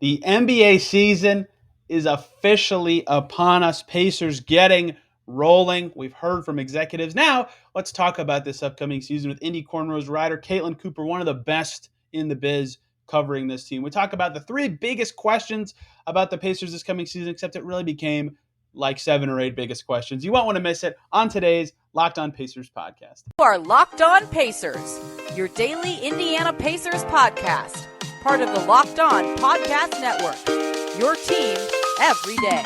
The NBA season is officially upon us. Pacers getting rolling. We've heard from executives. Now, let's talk about this upcoming season with Indy Cornrows rider Caitlin Cooper, one of the best in the biz covering this team. We talk about the three biggest questions about the Pacers this coming season, except it really became like 7 or 8 biggest questions. You won't want to miss it on today's Locked On Pacers podcast. You are Locked On Pacers, your daily Indiana Pacers podcast. Part of the Locked On Podcast Network, your team every day.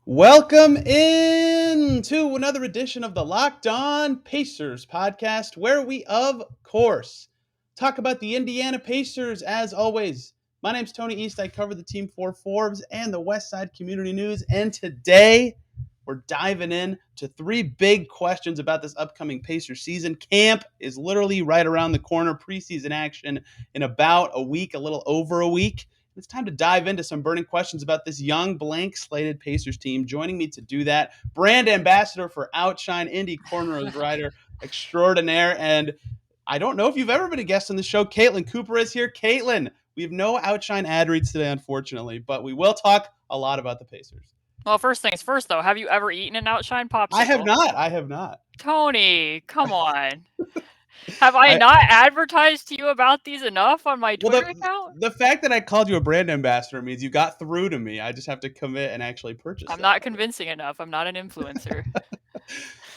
Welcome in to another edition of the Locked On Pacers podcast, where we, of course, talk about the Indiana Pacers as always. My name's Tony East. I cover the team for Forbes and the Westside Community News, and today we're diving in to three big questions about this upcoming Pacers season. Camp is literally right around the corner. Preseason action in about a week, a little over a week. It's time to dive into some burning questions about this young, blank slated Pacers team. Joining me to do that, brand ambassador for Outshine, Indy Cornrows writer extraordinaire. And I don't know if you've ever been a guest on the show. Caitlin Cooper is here. Caitlin, we have no Outshine ad reads today, unfortunately, but we will talk a lot about the Pacers. Well, first things first, though. Have you ever eaten an Outshine popsicle? I have not. Tony, come on. Have I not advertised to you about these enough on my Twitter account? The fact that I called you a brand ambassador means you got through to me. I just have to commit and actually purchase I'm not convincing enough. I'm not an influencer.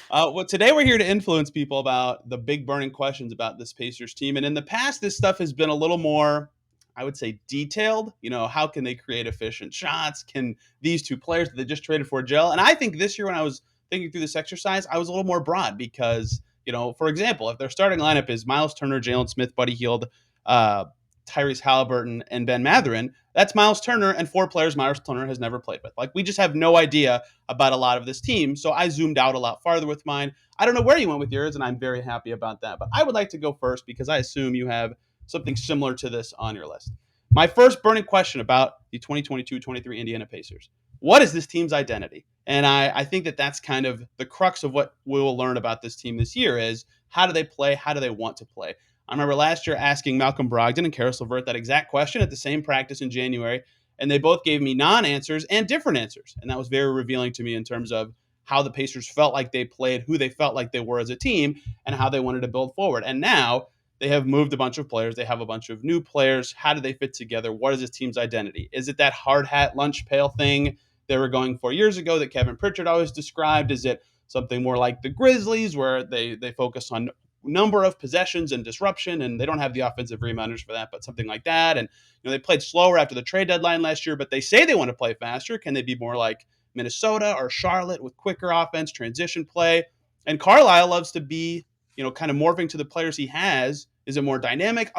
Well, today we're here to influence people about the big burning questions about this Pacers team. And in the past, this stuff has been a little more, I would say, detailed. You know, how can they create efficient shots? Can these two players that they just traded for gel? And I think this year when I was thinking through this exercise, I was a little more broad because, you know, for example, if their starting lineup is Miles Turner, Jalen Smith, Buddy Hield, Tyrese Halliburton, and Ben Matherin, that's Miles Turner and 4 players Miles Turner has never played with. Like, we just have no idea about a lot of this team. So I zoomed out a lot farther with mine. I don't know where you went with yours, and I'm very happy about that. But I would like to go first because I assume you have something similar to this on your list. My first burning question about the 2022-23 Indiana Pacers. What is this team's identity? And I think that that's kind of the crux of what we will learn about this team this year is how do they play? How do they want to play? I remember last year asking Malcolm Brogdon and Karis LeVert that exact question at the same practice in January, and they both gave me non-answers and different answers. And that was very revealing to me in terms of how the Pacers felt like they played, who they felt like they were as a team, and how they wanted to build forward. And now they have moved a bunch of players. They have a bunch of new players. How do they fit together? What is this team's identity? Is it that hard hat lunch pail thing they were going for years ago that Kevin Pritchard always described? Is it something more like the Grizzlies where they focus on number of possessions and disruption, and they don't have the offensive rebounders for that, but something like that? And you know, they played slower after the trade deadline last year, but they say they want to play faster. Can they be more like Minnesota or Charlotte with quicker offense, transition play? And Carlisle loves to be, you know, kind of morphing to the players he has. Is it more dynamic?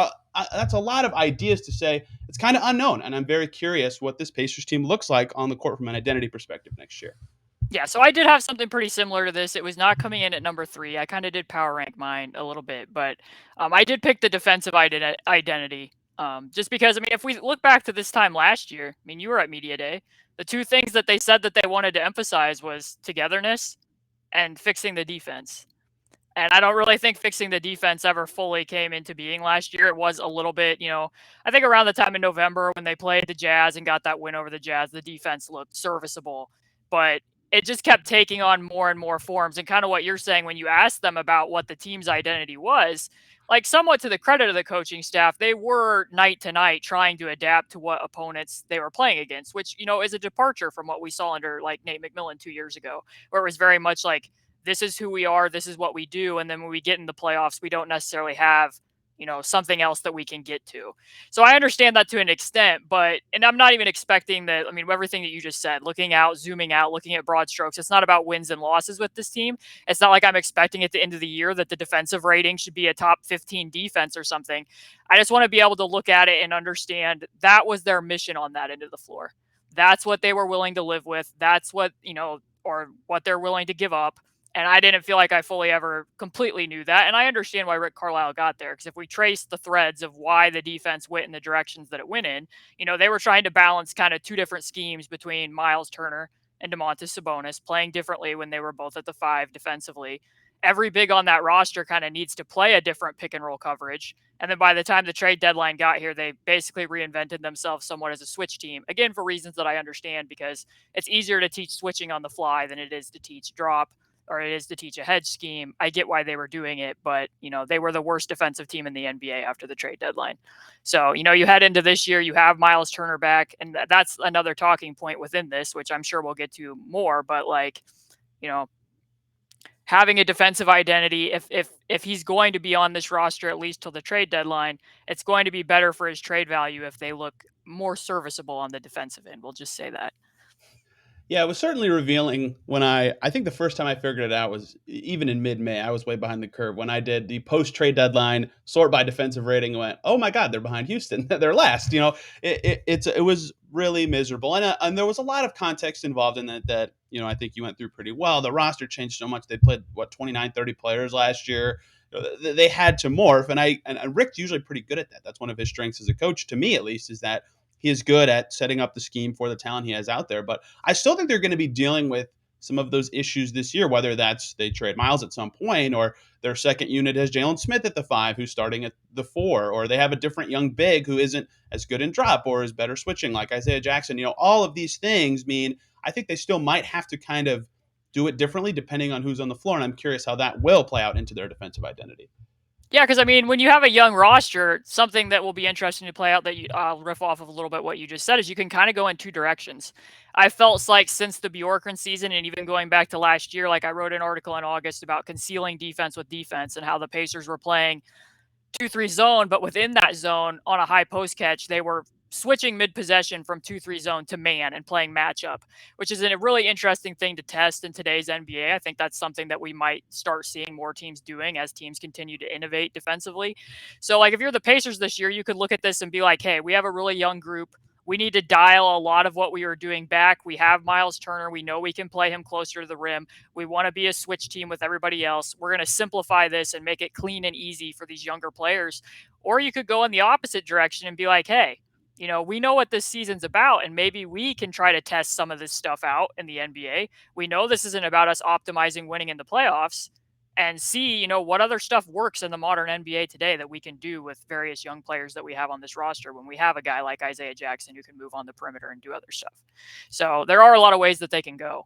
That's a lot of ideas to say. It's kind of unknown, and I'm very curious what this Pacers team looks like on the court from an identity perspective next year. Yeah, so I did have something pretty similar to this. It was not coming in at number 3. I kind of did power rank mine a little bit, but I did pick the defensive identity. Just because, I mean, if we look back to this time last year, I mean, you were at Media Day. The two things that they said that they wanted to emphasize was togetherness and fixing the defense. And I don't really think fixing the defense ever fully came into being last year. It was a little bit, you know, I think around the time in November when they played the Jazz and got that win over the Jazz, the defense looked serviceable. But it just kept taking on more and more forms. And kind of what you're saying when you asked them about what the team's identity was, like somewhat to the credit of the coaching staff, they were night to night trying to adapt to what opponents they were playing against, which, you know, is a departure from what we saw under like Nate McMillan 2 years ago, where it was very much like, this is who we are, this is what we do. And then when we get in the playoffs, we don't necessarily have, you know, something else that we can get to. So I understand that to an extent, but, and I'm not even expecting that. I mean, everything that you just said, looking out, zooming out, looking at broad strokes, it's not about wins and losses with this team. It's not like I'm expecting at the end of the year that the defensive rating should be a top 15 defense or something. I just want to be able to look at it and understand that was their mission on that end of the floor. That's what they were willing to live with. That's what, you know, or what they're willing to give up. And I didn't feel like I fully ever completely knew that. And I understand why Rick Carlisle got there. Because if we trace the threads of why the defense went in the directions that it went in, you know, they were trying to balance kind of two different schemes between Miles Turner and Domantas Sabonis, playing differently when they were both at the 5 defensively. every big on that roster kind of needs to play a different pick and roll coverage. And then by the time the trade deadline got here, they basically reinvented themselves somewhat as a switch team. Again, for reasons that I understand, because it's easier to teach switching on the fly than it is to teach drop or it is to teach a hedge scheme. I get why they were doing it, but they were the worst defensive team in the NBA after the trade deadline. So, you head into this year, you have Miles Turner back, and that's another talking point within this, which I'm sure we'll get to more, but like, you know, having a defensive identity, if he's going to be on this roster at least till the trade deadline, it's going to be better for his trade value if they look more serviceable on the defensive end. We'll just say that. Yeah, it was certainly revealing when I think the first time I figured it out was even in mid-May. I was way behind the curve when I did the post-trade deadline sort by defensive rating and went, "Oh my god, they're behind Houston. They're last." It was really miserable. And there was a lot of context involved in that I think you went through pretty well. The roster changed so much. They played 29, 30 players last year. They had to morph, and Rick's usually pretty good at that. That's one of his strengths as a coach, to me at least, is that he is good at setting up the scheme for the talent he has out there. But I still think they're going to be dealing with some of those issues this year, whether that's they trade Miles at some point, or their second unit has Jalen Smith at the 5, who's starting at the 4, or they have a different young big who isn't as good in drop or is better switching, like Isaiah Jackson. All of these things mean I think they still might have to kind of do it differently depending on who's on the floor. And I'm curious how that will play out into their defensive identity. Yeah, because when you have a young roster, something that will be interesting to play out that I'll riff off of a little bit what you just said is you can kind of go in two directions. I felt like since the Bjorkgren season and even going back to last year, like I wrote an article in August about concealing defense with defense and how the Pacers were playing 2-3 zone, but within that zone on a high post catch, they were switching mid possession from 2-3 zone to man and playing matchup, which is a really interesting thing to test in today's NBA. I think that's something that we might start seeing more teams doing as teams continue to innovate defensively. So, like, if you're the Pacers this year, you could look at this and be like, hey, we have a really young group. We need to dial a lot of what we were doing back. We have Miles Turner. We know we can play him closer to the rim. We want to be a switch team with everybody else. We're going to simplify this and make it clean and easy for these younger players. Or you could go in the opposite direction and be like, hey, we know what this season's about, and maybe we can try to test some of this stuff out in the NBA. We know this isn't about us optimizing winning in the playoffs, and see, what other stuff works in the modern NBA today that we can do with various young players that we have on this roster when we have a guy like Isaiah Jackson who can move on the perimeter and do other stuff. So there are a lot of ways that they can go.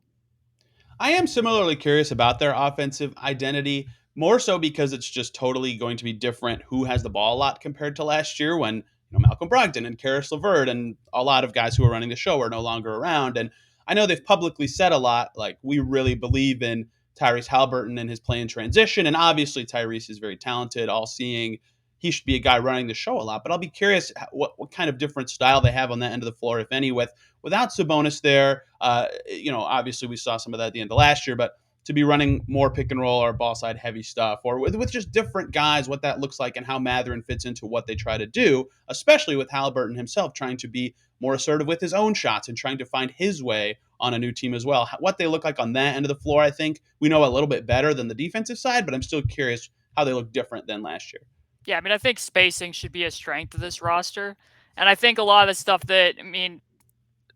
I am similarly curious about their offensive identity, more so because it's just totally going to be different who has the ball a lot compared to last year when Malcolm Brogdon and Karis LeVert and a lot of guys who are running the show are no longer around. And I know they've publicly said a lot, like, we really believe in Tyrese Halliburton and his play in transition. And obviously Tyrese is very talented, all seeing. He should be a guy running the show a lot. But I'll be curious what kind of different style they have on that end of the floor, if any, without Sabonis there. Obviously we saw some of that at the end of last year, but to be running more pick and roll or ball side heavy stuff, or with just different guys, what that looks like and how Matherin fits into what they try to do, especially with Halliburton himself trying to be more assertive with his own shots and trying to find his way on a new team as well. What they look like on that end of the floor, I think we know a little bit better than the defensive side, but I'm still curious how they look different than last year. Yeah, I think spacing should be a strength of this roster. And I think a lot of the stuff that,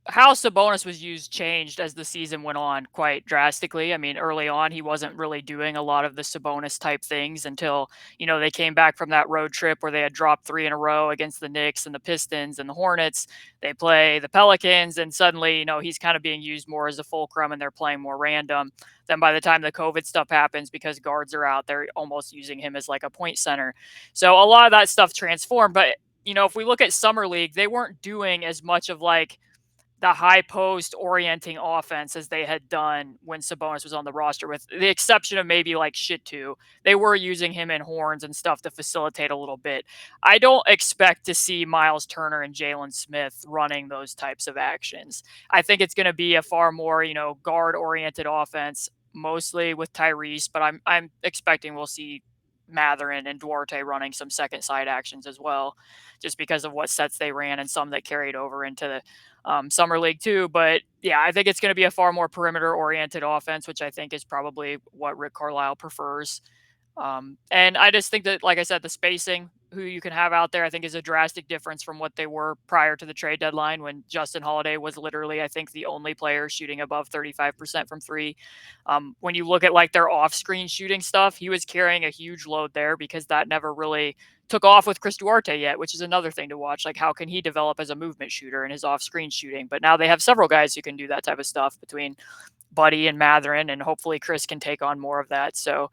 how Sabonis was used changed as the season went on quite drastically. Early on, he wasn't really doing a lot of the Sabonis type things until, they came back from that road trip where they had dropped 3 in a row against the Knicks and the Pistons and the Hornets. They play the Pelicans, and suddenly, he's kind of being used more as a fulcrum and they're playing more random. Then by the time the COVID stuff happens, because guards are out, they're almost using him as like a point center. So a lot of that stuff transformed. But, if we look at Summer League, they weren't doing as much of like the high post orienting offense as they had done when Sabonis was on the roster, with the exception of maybe like Shittu. They were using him in horns and stuff to facilitate a little bit. I don't expect to see Miles Turner and Jalen Smith running those types of actions. I think it's going to be a far more, guard oriented offense, mostly with Tyrese, but I'm expecting we'll see Matherin and Duarte running some second side actions as well, just because of what sets they ran and some that carried over into the Summer League too. But yeah, I think it's going to be a far more perimeter oriented offense, which I think is probably what Rick Carlisle prefers. And I just think that, like I said, the spacing, who you can have out there, I think is a drastic difference from what they were prior to the trade deadline when Justin Holiday was literally, I think, the only player shooting above 35% from three. When you look at like their off-screen shooting stuff, he was carrying a huge load there because that never really took off with Chris Duarte yet, which is another thing to watch. Like, how can he develop as a movement shooter and his off-screen shooting? But now they have several guys who can do that type of stuff between Buddy and Matherin, and hopefully Chris can take on more of that. So,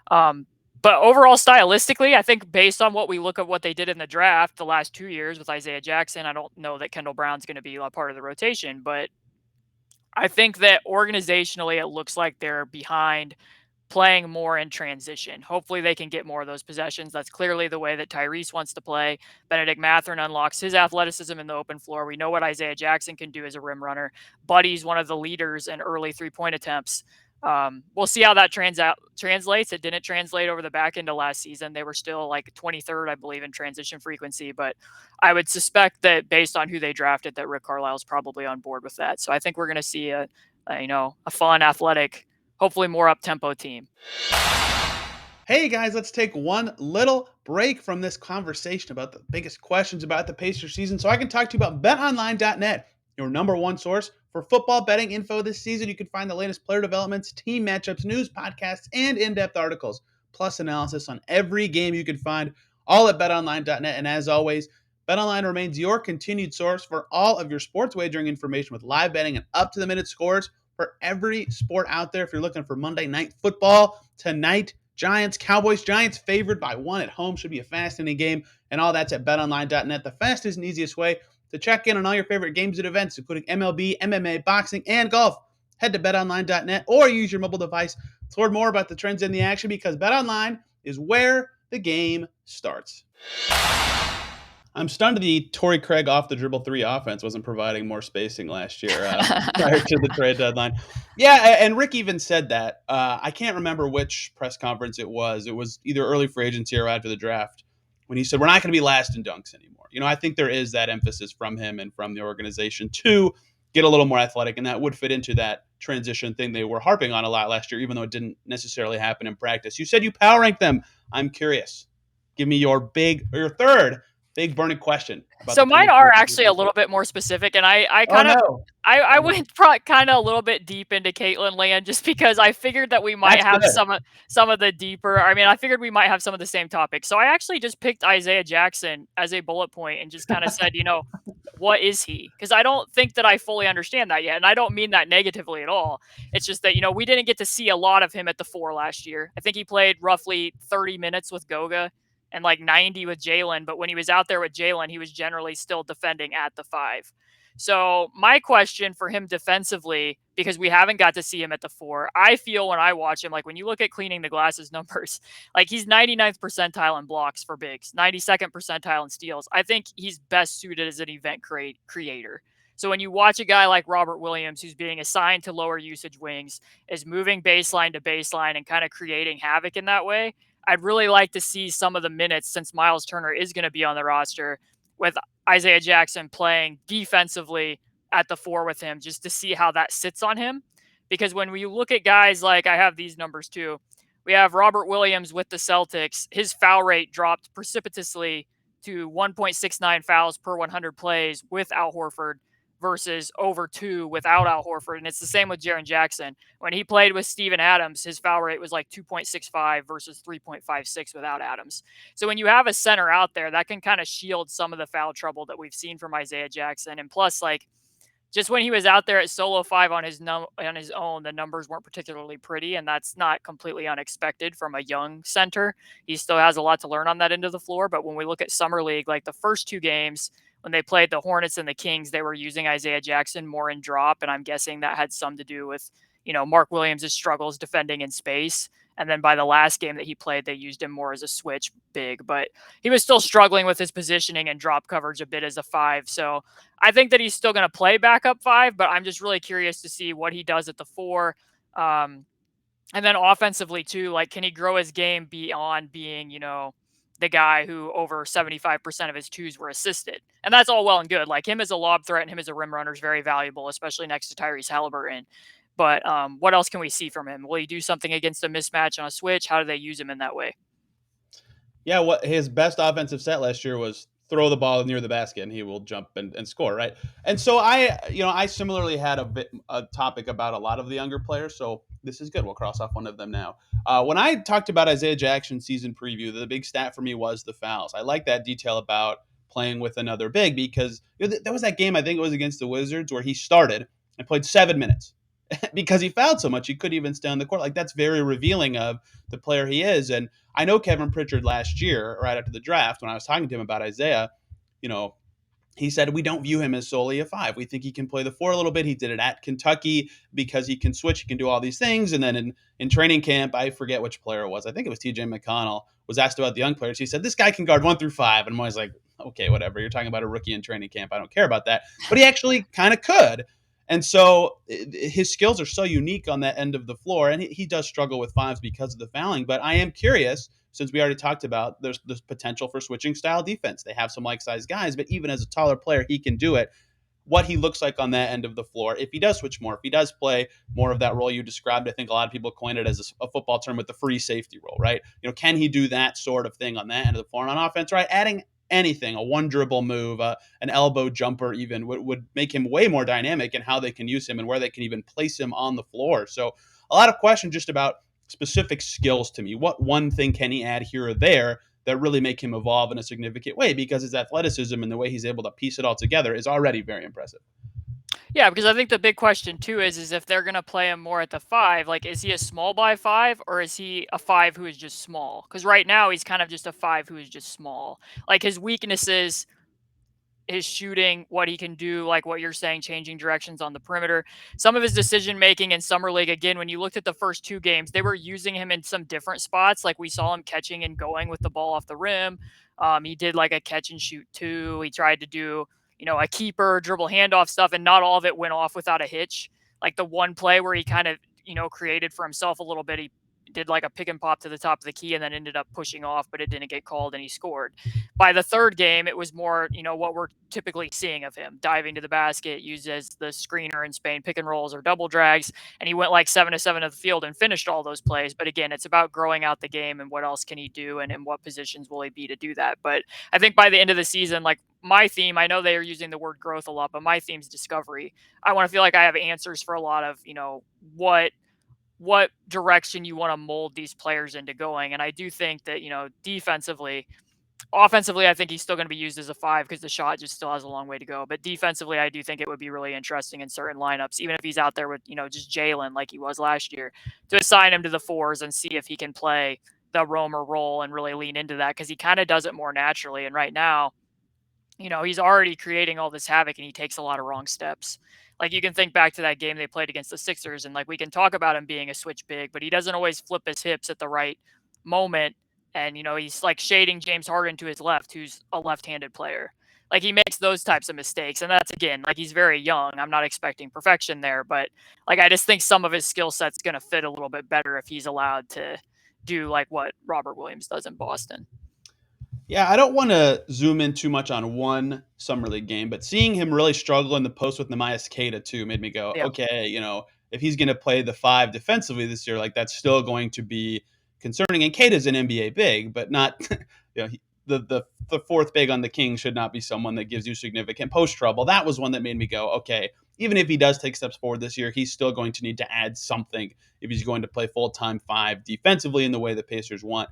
but overall, stylistically, I think based on what we look at what they did in the draft the last 2 years with Isaiah Jackson, I don't know that Kendall Brown's going to be a part of the rotation, but I think that organizationally, it looks like they're behind playing more in transition. Hopefully they can get more of those possessions. That's clearly the way that Tyrese wants to play. Benedict Matherin unlocks his athleticism in the open floor. We know what Isaiah Jackson can do as a rim runner. Buddy's one of the leaders in early three-point attempts. We'll see how that translates. It didn't translate over the back end of last season. They were still like 23rd, I believe, in transition frequency. But I would suspect that based on who they drafted, that Rick Carlisle's probably on board with that. So I think we're going to see a fun, athletic, hopefully more up-tempo team. Hey guys, let's take one little break from this conversation about the biggest questions about the Pacers season so I can talk to you about betonline.net, your number one source for football betting info this season. You can find the latest player developments, team matchups, news, podcasts, and in-depth articles, plus analysis on every game you can find, all at betonline.net. And as always, BetOnline remains your continued source for all of your sports wagering information with live betting and up-to-the-minute scores for every sport out there. If you're looking for Monday Night Football tonight, Giants, Cowboys. Giants favored by 1 at home. Should be a fascinating game. And all that's at betonline.net, the fastest and easiest way to check in on all your favorite games and events, including MLB, MMA, boxing, and golf. Head to betonline.net or use your mobile device to learn more about the trends in the action because BetOnline is where the game starts. I'm stunned the Torrey Craig off the dribble three offense wasn't providing more spacing last year prior to the trade deadline. Yeah, and Rick even said that. I can't remember which press conference it was. It was either early free agency or after the draft when he said, we're not going to be last in dunks anymore. You know, I think there is that emphasis from him and from the organization to get a little more athletic, and that would fit into that transition thing they were harping on a lot last year, even though it didn't necessarily happen in practice. You said you power rank them. I'm curious. Give me your third big burning question. So mine are actually a little bit more specific, and I went kind of a little bit deep into Caitlin land just because I figured that we might have some of the deeper. I mean, I figured we might have some of the same topics. So I actually just picked Isaiah Jackson as a bullet point and just kind of said, what is he? Because I don't think that I fully understand that yet, and I don't mean that negatively at all. It's just that we didn't get to see a lot of him at the 4 last year. I think he played roughly 30 minutes with Goga and like 90 with Jalen. But when he was out there with Jalen, he was generally still defending at the 5. So my question for him defensively, because we haven't got to see him at the 4, I feel when I watch him, like when you look at cleaning the glasses numbers, like he's 99th percentile in blocks for bigs, 92nd percentile in steals. I think he's best suited as an event creator. So when you watch a guy like Robert Williams, who's being assigned to lower usage wings, is moving baseline to baseline and kind of creating havoc in that way, I'd really like to see some of the minutes, since Miles Turner is going to be on the roster, with Isaiah Jackson playing defensively at the 4 with him, just to see how that sits on him. Because when we look at guys like, I have these numbers too, we have Robert Williams with the Celtics. His foul rate dropped precipitously to 1.69 fouls per 100 plays with Al Horford versus over 2 without Al Horford. And it's the same with Jaren Jackson. When he played with Steven Adams, his foul rate was like 2.65 versus 3.56 without Adams. So when you have a center out there, that can kind of shield some of the foul trouble that we've seen from Isaiah Jackson. And plus, like, just when he was out there at solo 5 on his own, the numbers weren't particularly pretty, and that's not completely unexpected from a young center. He still has a lot to learn on that end of the floor. But when we look at Summer League, like the first 2 games, when they played the Hornets and the Kings, they were using Isaiah Jackson more in drop. And I'm guessing that had some to do with, Mark Williams' struggles defending in space. And then by the last game that he played, they used him more as a switch big. But he was still struggling with his positioning and drop coverage a bit as a 5. So I think that he's still going to play backup 5, but I'm just really curious to see what he does at the 4. And then offensively too, like, can he grow his game beyond being, the guy who over 75% of his 2s were assisted. And that's all well and good. Like, him as a lob threat and him as a rim runner is very valuable, especially next to Tyrese Halliburton. But what else can we see from him? Will he do something against a mismatch on a switch? How do they use him in that way? Yeah, what his best offensive set last year was throw the ball near the basket and he will jump and score, right? And so I similarly had a topic about a lot of the younger players. So this is good. We'll cross off one of them now. When I talked about Isaiah Jackson season preview, the big stat for me was the fouls. I like that detail about playing with another big because there was that game, I think it was against the Wizards, where he started and played 7 minutes because he fouled so much he couldn't even stay on the court. Like that's very revealing of the player he is. And I know Kevin Pritchard last year, right after the draft, when I was talking to him about Isaiah, you know, he said we don't view him as solely a five. We think he can play the four a little bit. He did it at Kentucky because he can switch, he can do all these things. And then in training camp, I forget which player it was. I think it was TJ McConnell was asked about the young players. He said, this guy can guard 1 through 5. And I'm always like, okay, whatever. You're talking about a rookie in training camp. I don't care about that. But he actually kind of could. And so his skills are so unique on that end of the floor. And he does struggle with fives because of the fouling. But I am curious, since we already talked about there's potential for switching style defense. They have some like size guys, but even as a taller player, he can do it. What he looks like on that end of the floor, if he does switch more, if he does play more of that role you described, I think a lot of people coined it as a football term with the free safety role, right? Can he do that sort of thing on that end of the floor? And on offense, right? Adding anything, a one dribble move, an elbow jumper, even would make him way more dynamic in how they can use him and where they can even place him on the floor. So a lot of questions just about specific skills to me. What one thing can he add here or there that really make him evolve in a significant way? Because his athleticism and the way he's able to piece it all together is already very impressive. Yeah, because I think the big question too is if they're gonna play him more at the five, like is he a small by five or is he a five who is just small? Because right now he's kind of just a five who is just small. Like his weaknesses, his shooting, what he can do, like what you're saying, changing directions on the perimeter. Some of his decision making in summer league, again, when you looked at the first 2 games, they were using him in some different spots. Like we saw him catching and going with the ball off the rim. He did like a catch and shoot too. He tried to do, a keeper dribble handoff stuff, and not all of it went off without a hitch. Like the one play where he kind of, created for himself a little bit. He did like a pick and pop to the top of the key and then ended up pushing off, but it didn't get called and he scored. By the third game, it was more, what we're typically seeing of him diving to the basket, used as the screener in Spain, pick and rolls or double drags. And he went like 7 to 7 of the field and finished all those plays. But again, it's about growing out the game and what else can he do and in what positions will he be to do that. But I think by the end of the season, like my theme, I know they are using the word growth a lot, but my theme's discovery. I want to feel like I have answers for a lot of, what direction you want to mold these players into going. And I do think that, defensively, offensively, I think he's still going to be used as a five because the shot just still has a long way to go. But defensively, I do think it would be really interesting in certain lineups, even if he's out there with, just Jalen like he was last year, to assign him to the fours and see if he can play the roamer role and really lean into that because he kind of does it more naturally. And right now, he's already creating all this havoc and he takes a lot of wrong steps. Like you can think back to that game they played against the Sixers and like we can talk about him being a switch big, but he doesn't always flip his hips at the right moment. And, he's like shading James Harden to his left, who's a left-handed player. Like he makes those types of mistakes. And that's again, like he's very young. I'm not expecting perfection there, but like I just think some of his skill set's going to fit a little bit better if he's allowed to do like what Robert Williams does in Boston. Yeah, I don't want to zoom in too much on one summer league game, but seeing him really struggle in the post with Nemias Queta too made me go, Yeah. okay, if he's going to play the five defensively this year, like that's still going to be concerning. And Queta's an NBA big, but not, the fourth big on the Kings should not be someone that gives you significant post trouble. That was one that made me go, okay, even if he does take steps forward this year, he's still going to need to add something if he's going to play full-time five defensively in the way the Pacers want.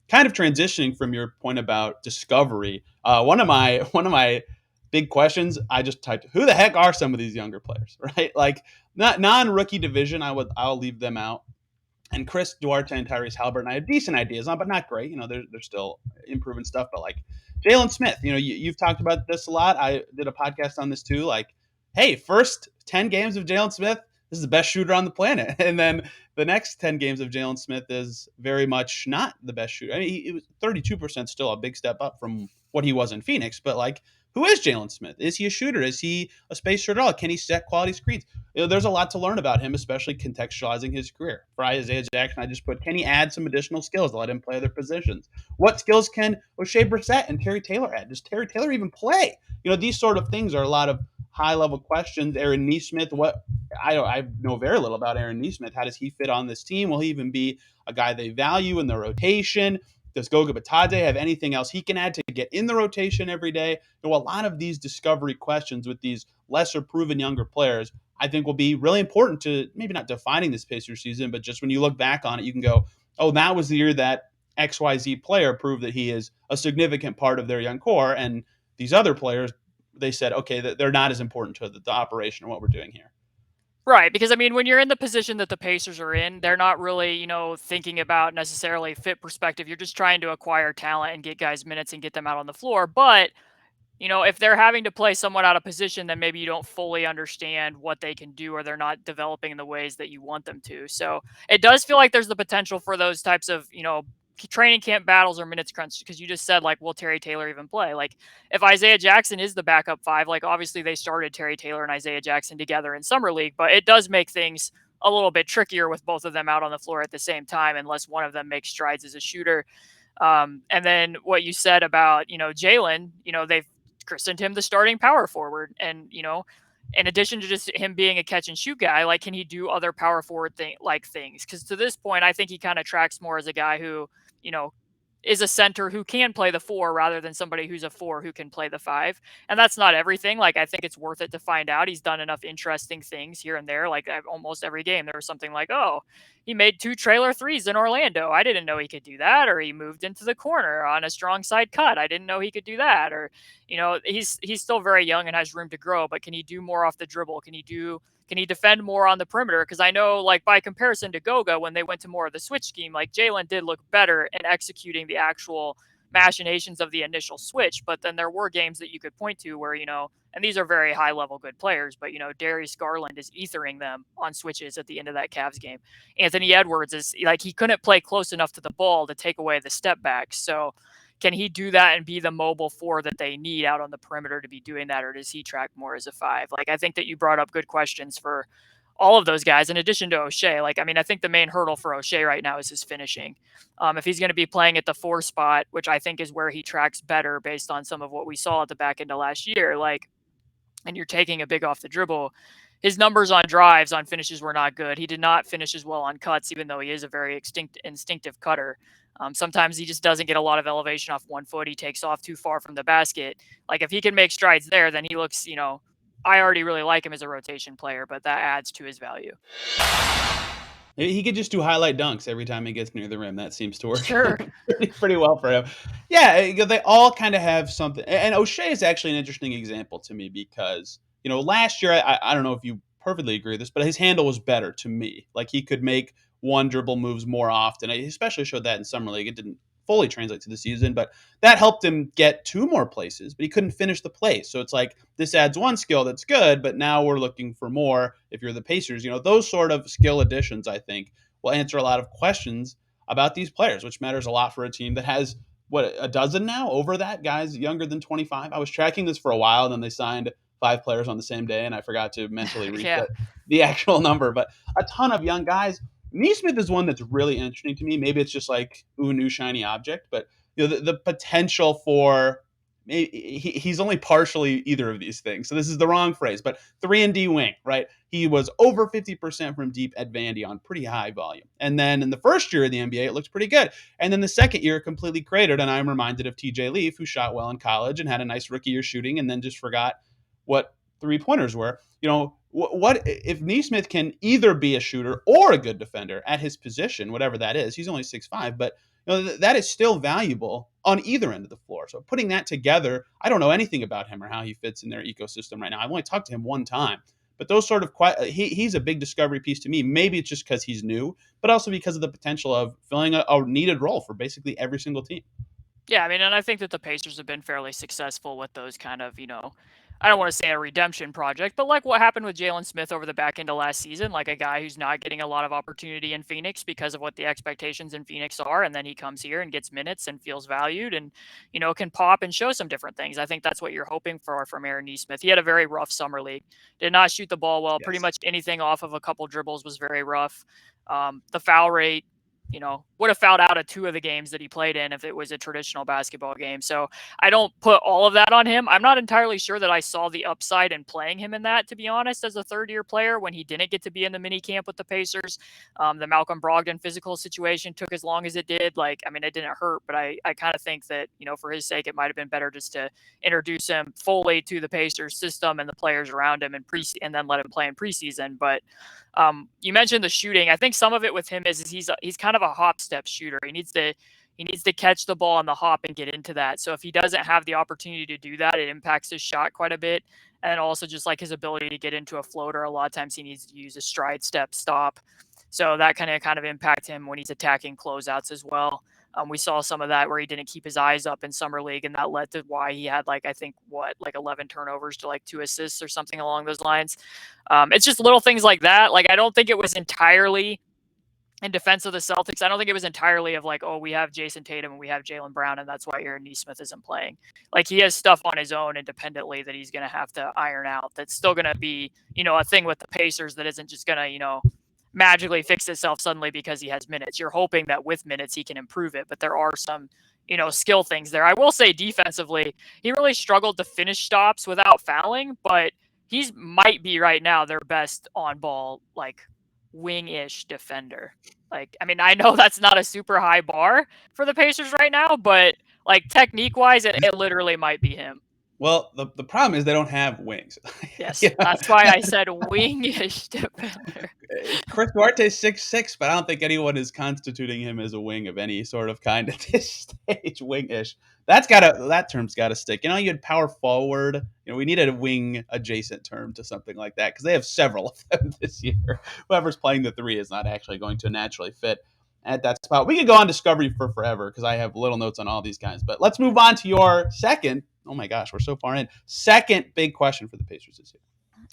Kind of transitioning from your point about discovery, one of my big questions, I just typed, who the heck are some of these younger players, right? Like not non-rookie division, I'll leave them out. And Chris Duarte and Tyrese Halliburton, I have decent ideas on, but not great. They're still improving stuff. But like Jalen Smith, you've talked about this a lot. I did a podcast on this too. Like, hey, first 10 games of Jalen Smith, this is the best shooter on the planet. And then the next 10 games of Jalen Smith is very much not the best shooter. I mean, it was 32% still a big step up from what he was in Phoenix. But like, who is Jalen Smith? Is he a shooter? Is he a space shooter at all? Can he set quality screens? There's a lot to learn about him, especially contextualizing his career. For Isaiah Jackson, I just put, can he add some additional skills to let him play other positions? What skills can O'Shea Brissett and Terry Taylor add? Does Terry Taylor even play? These sort of things are a lot of high-level questions. Aaron Nesmith, I know very little about Aaron Nesmith. How does he fit on this team? Will he even be a guy they value in the rotation? Does Goga Batadze have anything else he can add to get in the rotation every day? A lot of these discovery questions with these lesser proven younger players, I think will be really important to maybe not defining this Pacers season, but just when you look back on it, you can go, oh, that was the year that XYZ player proved that he is a significant part of their young core. And these other players, they said, okay, they're not as important to the operation of what we're doing here. Right, because I mean, when you're in the position that the Pacers are in, they're not really, thinking about necessarily fit perspective. You're just trying to acquire talent and get guys minutes and get them out on the floor. But if they're having to play someone out of position, then maybe you don't fully understand what they can do, or they're not developing in the ways that you want them to. So it does feel like there's the potential for those types of, training camp battles or minutes crunch, because you just said, like, will Terry Taylor even play? Like, if Isaiah Jackson is the backup five, like, obviously they started Terry Taylor and Isaiah Jackson together in summer league, but it does make things a little bit trickier with both of them out on the floor at the same time, unless one of them makes strides as a shooter. And then what you said about, Jalen, they've christened him the starting power forward. And, in addition to just him being a catch and shoot guy, like, can he do other power forward things? Because to this point, I think he kind of tracks more as a guy who, you know, is a center who can play the four rather than somebody who's a four who can play the five. And that's not everything. Like, I think it's worth it to find out. He's done enough interesting things here and there. Like, almost every game, there was something like, oh, he made 2 trailer threes in Orlando. I didn't know he could do that. Or he moved into the corner on a strong side cut. I didn't know he could do that. Or, he's still very young and has room to grow, but can he do more off the dribble? Can he defend more on the perimeter? Because I know, like, by comparison to Goga, when they went to more of the switch scheme, like, Jalen did look better in executing the actual machinations of the initial switch. But then there were games that you could point to where, and these are very high level good players, but, Darius Garland is ethering them on switches at the end of that Cavs game. Anthony Edwards is like, he couldn't play close enough to the ball to take away the step back. So can he do that and be the mobile four that they need out on the perimeter to be doing that? Or does he track more as a five? Like, I think that you brought up good questions for all of those guys, in addition to O'Shea. Like, I mean, I think the main hurdle for O'Shea right now is his finishing. If he's going to be playing at the 4 spot, which I think is where he tracks better based on some of what we saw at the back end of last year, like, and you're taking a big off the dribble, his numbers on drives, on finishes were not good. He did not finish as well on cuts, even though he is a very instinctive cutter. Sometimes he just doesn't get a lot of elevation off one foot. He takes off too far from the basket. Like, if he can make strides there, then he looks, I already really like him as a rotation player, but that adds to his value. He could just do highlight dunks every time he gets near the rim. That seems to work Sure. pretty well for him. Yeah, they all kind of have something. And O'Shea is actually an interesting example to me because, last year, I don't know if you perfectly agree with this, but his handle was better to me. Like, he could make one dribble moves more often. He especially showed that in Summer League. It didn't fully translate to the season, but that helped him get 2 more places, but he couldn't finish the place. So it's like, this adds one skill that's good, but now we're looking for more. If you're the Pacers, those sort of skill additions, I think, will answer a lot of questions about these players, which matters a lot for a team that has, a dozen now, over that, guys younger than 25. I was tracking this for a while, and then they signed 5 players on the same day, and I forgot to mentally reset the actual number, but a ton of young guys. Nesmith is one that's really interesting to me. Maybe it's just like, new shiny object, but the potential for, he's only partially either of these things. So this is the wrong phrase, but 3-and-D wing, right? He was over 50% from deep at Vandy on pretty high volume. And then in the first year of the NBA, it looked pretty good. And then the second year, completely cratered. And I'm reminded of TJ Leaf, who shot well in college and had a nice rookie year shooting, and then just forgot what 3-pointers were. What if Nesmith can either be a shooter or a good defender at his position, whatever that is? He's only 6'5", but that is still valuable on either end of the floor. So putting that together, I don't know anything about him or how he fits in their ecosystem right now. I've only talked to him one time, but those sort of he's a big discovery piece to me. Maybe it's just because he's new, but also because of the potential of filling a needed role for basically every single team. Yeah, I mean, and I think that the Pacers have been fairly successful with those kind of, I don't want to say a redemption project, but like what happened with Jalen Smith over the back end of last season, like a guy who's not getting a lot of opportunity in Phoenix because of what the expectations in Phoenix are. And then he comes here and gets minutes and feels valued and, can pop and show some different things. I think that's what you're hoping for from Aaron Nesmith. He had a very rough summer league, did not shoot the ball well. Yes. Pretty much anything off of a couple dribbles was very rough. The foul rate would have fouled out of 2 of the games that he played in if it was a traditional basketball game. So I don't put all of that on him. I'm not entirely sure that I saw the upside in playing him in that, to be honest, as a third-year player when he didn't get to be in the mini camp with the Pacers. The Malcolm Brogdon physical situation took as long as it did. It didn't hurt, but I kind of think that, for his sake, it might have been better just to introduce him fully to the Pacers system and the players around him and then let him play in preseason. But you mentioned the shooting. I think some of it with him is he's kind of a hop step shooter. He needs to catch the ball on the hop and get into that. So if he doesn't have the opportunity to do that, it impacts his shot quite a bit. And also just like his ability to get into a floater, a lot of times he needs to use a stride step stop. So that kind of impact him when he's attacking closeouts as well. We saw some of that where he didn't keep his eyes up in summer league, and that led to why he had 11 turnovers to 2 assists or something along those lines. It's just little things like that. I don't think it was entirely in defense of the Celtics. I don't think it was entirely of we have Jason Tatum and we have Jaylen Brown, and that's why Aaron Nesmith isn't playing. He has stuff on his own independently that he's going to have to iron out. That's still going to be, a thing with the Pacers that isn't just going to, magically fix itself suddenly because he has minutes. You're hoping that with minutes he can improve it, but there are some, skill things there. I will say defensively, he really struggled to finish stops without fouling, but he's might be right now their best on ball, wing-ish defender. I know that's not a super high bar for the Pacers right now, but technique-wise, it literally might be him. Well, the problem is they don't have wings. Yes, that's why I said wing-ish defender. Chris Duarte's 6'6", but I don't think anyone is constituting him as a wing of any sort of kind at this stage. Wing-ish. That term's got to stick. You had power forward. We needed a wing adjacent term to something like that because they have several of them this year. Whoever's playing the 3 is not actually going to naturally fit at that spot. We could go on Discovery for forever because I have little notes on all these guys. But let's move on to your second. Oh my gosh, we're so far in. Second big question for the Pacers this year.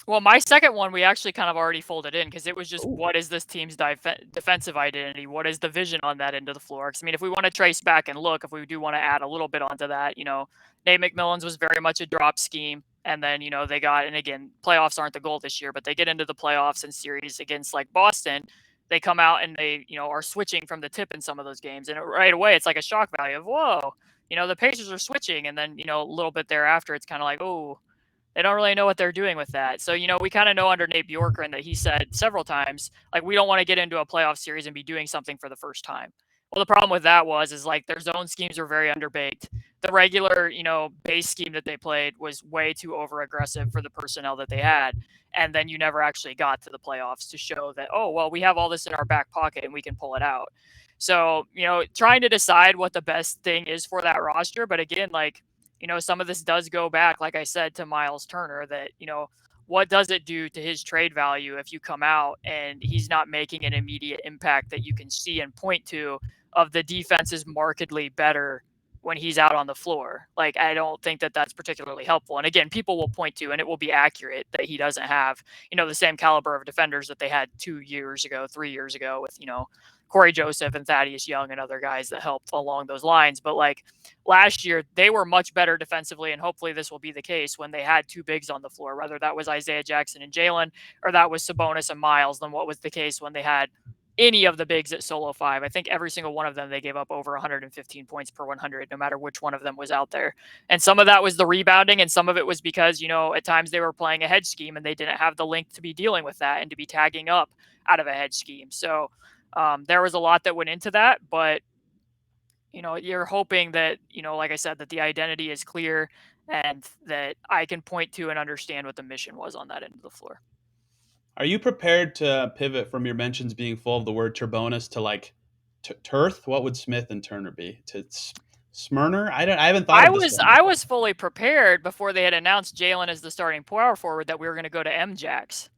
Well, my second one, we actually kind of already folded in because it was just what is this team's defensive identity? What is the vision on that end of the floor? Because, if we want to trace back and look, if we do want to add a little bit onto that, Nate McMillan's was very much a drop scheme. And then, they got, and again, playoffs aren't the goal this year, but they get into the playoffs and series against Boston. They come out and they, are switching from the tip in some of those games. And right away, it's like a shock value of, whoa, the Pacers are switching. And then, a little bit thereafter, it's kind of like, oh, they don't really know what they're doing with that. So, we kind of know under Nate Bjorkgren that he said several times, we don't want to get into a playoff series and be doing something for the first time. Well, the problem with that is their zone schemes were very underbaked. The regular, base scheme that they played was way too over aggressive for the personnel that they had. And then you never actually got to the playoffs to show that, oh, well, we have all this in our back pocket and we can pull it out. So, trying to decide what the best thing is for that roster. But again, some of this does go back, like I said, to Miles Turner, that, what does it do to his trade value if you come out and he's not making an immediate impact that you can see and point to of the defense is markedly better when he's out on the floor? I don't think that that's particularly helpful. And again, people will point to, and it will be accurate, that he doesn't have, the same caliber of defenders that they had 3 years ago with, Corey Joseph and Thaddeus Young and other guys that helped along those lines. But last year, they were much better defensively, and hopefully this will be the case when they had 2 bigs on the floor, whether that was Isaiah Jackson and Jaylen or that was Sabonis and Miles, than what was the case when they had any of the bigs at Solo 5. I think every single one of them, they gave up over 115 points per 100, no matter which one of them was out there. And some of that was the rebounding, and some of it was because, at times they were playing a hedge scheme and they didn't have the length to be dealing with that and to be tagging up out of a hedge scheme. So there was a lot that went into that, but, you're hoping that, like I said, that the identity is clear and that I can point to and understand what the mission was on that end of the floor. Are you prepared to pivot from your mentions being full of the word Turbonis to Turth? What would Smith and Turner be? To Smyrner? I haven't thought of this. I was fully prepared before they had announced Jaylen as the starting power forward that we were going to go to M-Jax.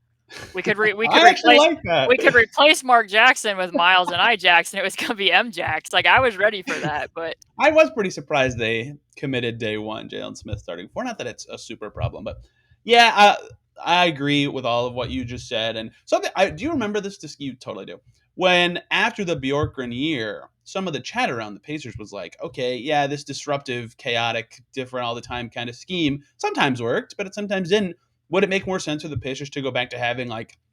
We could replace Mark Jackson with Miles and Jackson. It was going to be M-Jax. I was ready for that, but I was pretty surprised they committed day one Jalen Smith starting 4. Not that it's a super problem, but yeah, I agree with all of what you just said. And something, do you remember this? You totally do. When after the Bjorkgren year, some of the chat around the Pacers was like, okay, yeah, this disruptive, chaotic, different all the time kind of scheme sometimes worked, but it sometimes didn't. Would it make more sense for the Pacers to go back to having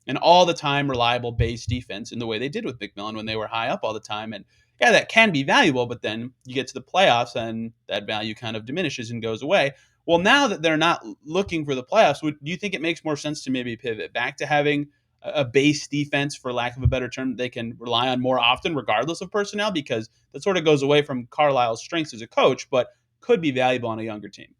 an all the time reliable base defense in the way they did with McMillan when they were high up all the time. And yeah, that can be valuable, but then you get to the playoffs and that value kind of diminishes and goes away. Well, now that they're not looking for the playoffs, do you think it makes more sense to maybe pivot back to having a base defense, for lack of a better term, they can rely on more often, regardless of personnel? Because that sort of goes away from Carlisle's strengths as a coach, but could be valuable on a younger team.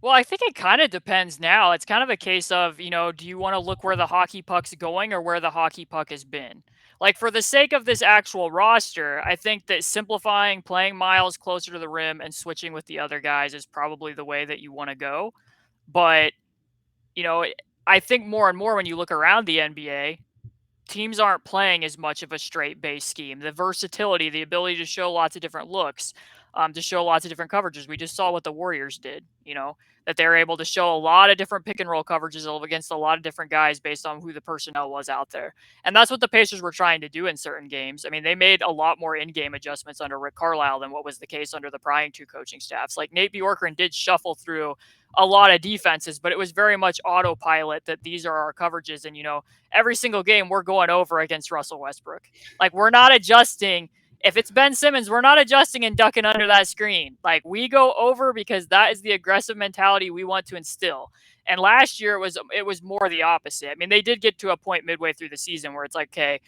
Well, I think it kind of depends now. It's kind of a case of, do you want to look where the hockey puck's going or where the hockey puck has been? Like, for the sake of this actual roster, I think that simplifying, playing Miles closer to the rim, and switching with the other guys is probably the way that you want to go. But, you know, I think more and more when you look around the NBA, teams aren't playing as much of a straight base scheme. The versatility, the ability to show lots of different looks, to show lots of different coverages. We just saw what the Warriors did, that they're able to show a lot of different pick and roll coverages against a lot of different guys based on who the personnel was out there. And that's what the Pacers were trying to do in certain games. I mean, they made a lot more in-game adjustments under Rick Carlisle than what was the case under the prying two coaching staffs. Like, Nate Bjorkgren did shuffle through a lot of defenses, but it was very much autopilot that these are our coverages. And, every single game we're going over against Russell Westbrook. Like, we're not adjusting. If it's Ben Simmons, we're not adjusting and ducking under that screen. Like, we go over because that is the aggressive mentality we want to instill. And last year it was more the opposite. I mean, they did get to a point midway through the season where it's like, okay,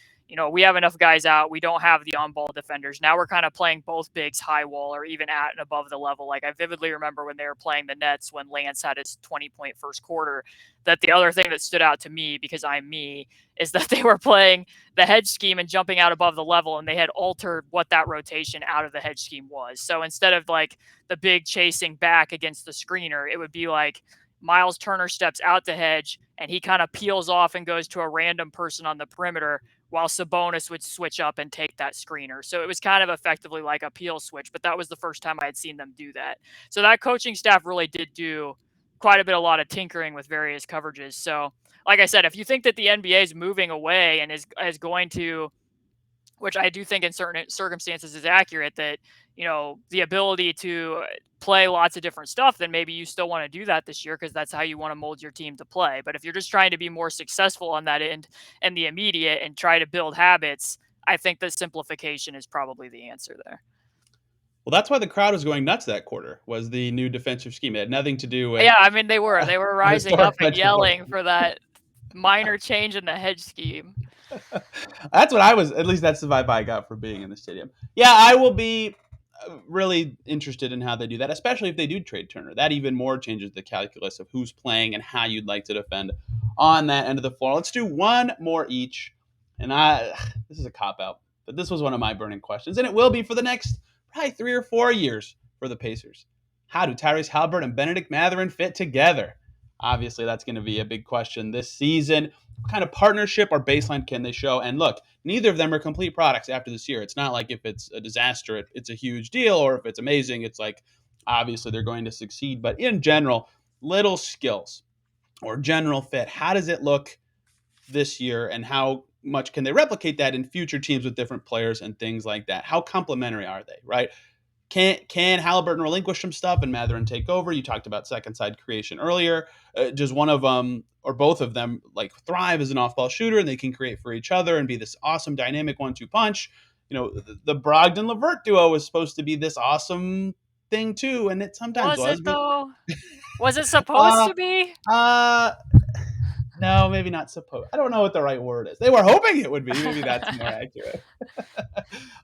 we have enough guys out. We don't have the on-ball defenders. Now we're kind of playing both bigs high wall or even at and above the level. Like, I vividly remember when they were playing the Nets when Lance had his 20-point first quarter, that the other thing that stood out to me, because I'm me, is that they were playing the hedge scheme and jumping out above the level, and they had altered what that rotation out of the hedge scheme was. So instead of like the big chasing back against the screener, it would be like Miles Turner steps out the hedge and he kind of peels off and goes to a random person on the perimeter, while Sabonis would switch up and take that screener. So it was kind of effectively like a peel switch, but that was the first time I had seen them do that. So that coaching staff really did do quite a lot of tinkering with various coverages. So like I said, if you think that the NBA is moving away and is going to, which I do think in certain circumstances is accurate, that, the ability to play lots of different stuff, then maybe you still want to do that this year because that's how you want to mold your team to play. But if you're just trying to be more successful on that end and the immediate and try to build habits, I think that simplification is probably the answer there. Well, that's why the crowd was going nuts that quarter, was the new defensive scheme. It had nothing to do with... Yeah, I mean, they were rising up and yelling for that minor change in the hedge scheme. That's what at least that's the vibe I got from being in the stadium. Yeah, I will be really interested in how they do that, especially if they do trade Turner. That even more changes the calculus of who's playing and how you'd like to defend on that end of the floor. Let's do one more each. And this is a cop-out, but this was one of my burning questions, and it will be for the next probably 3 or 4 years for the Pacers. How do Tyrese Halliburton and Bennedict Matherin fit together? Obviously, that's going to be a big question this season. What kind of partnership or baseline can they show? And look, neither of them are complete products after this year. It's not like if it's a disaster, it's a huge deal, or if it's amazing, it's like obviously they're going to succeed. But in general, little skills or general fit, how does it look this year, and how much can they replicate that in future teams with different players and things like that? How complementary are they, right? Can Halliburton relinquish some stuff and Matherin take over? You talked about second side creation earlier. Does one of them or both of them like thrive as an off-ball shooter, and they can create for each other and be this awesome dynamic 1-2 punch? The Brogdon Levert duo was supposed to be this awesome thing too, and it sometimes was. Was it though? Was it supposed to be? No, maybe not supposed. I don't know what the right word is. They were hoping it would be. Maybe that's more accurate.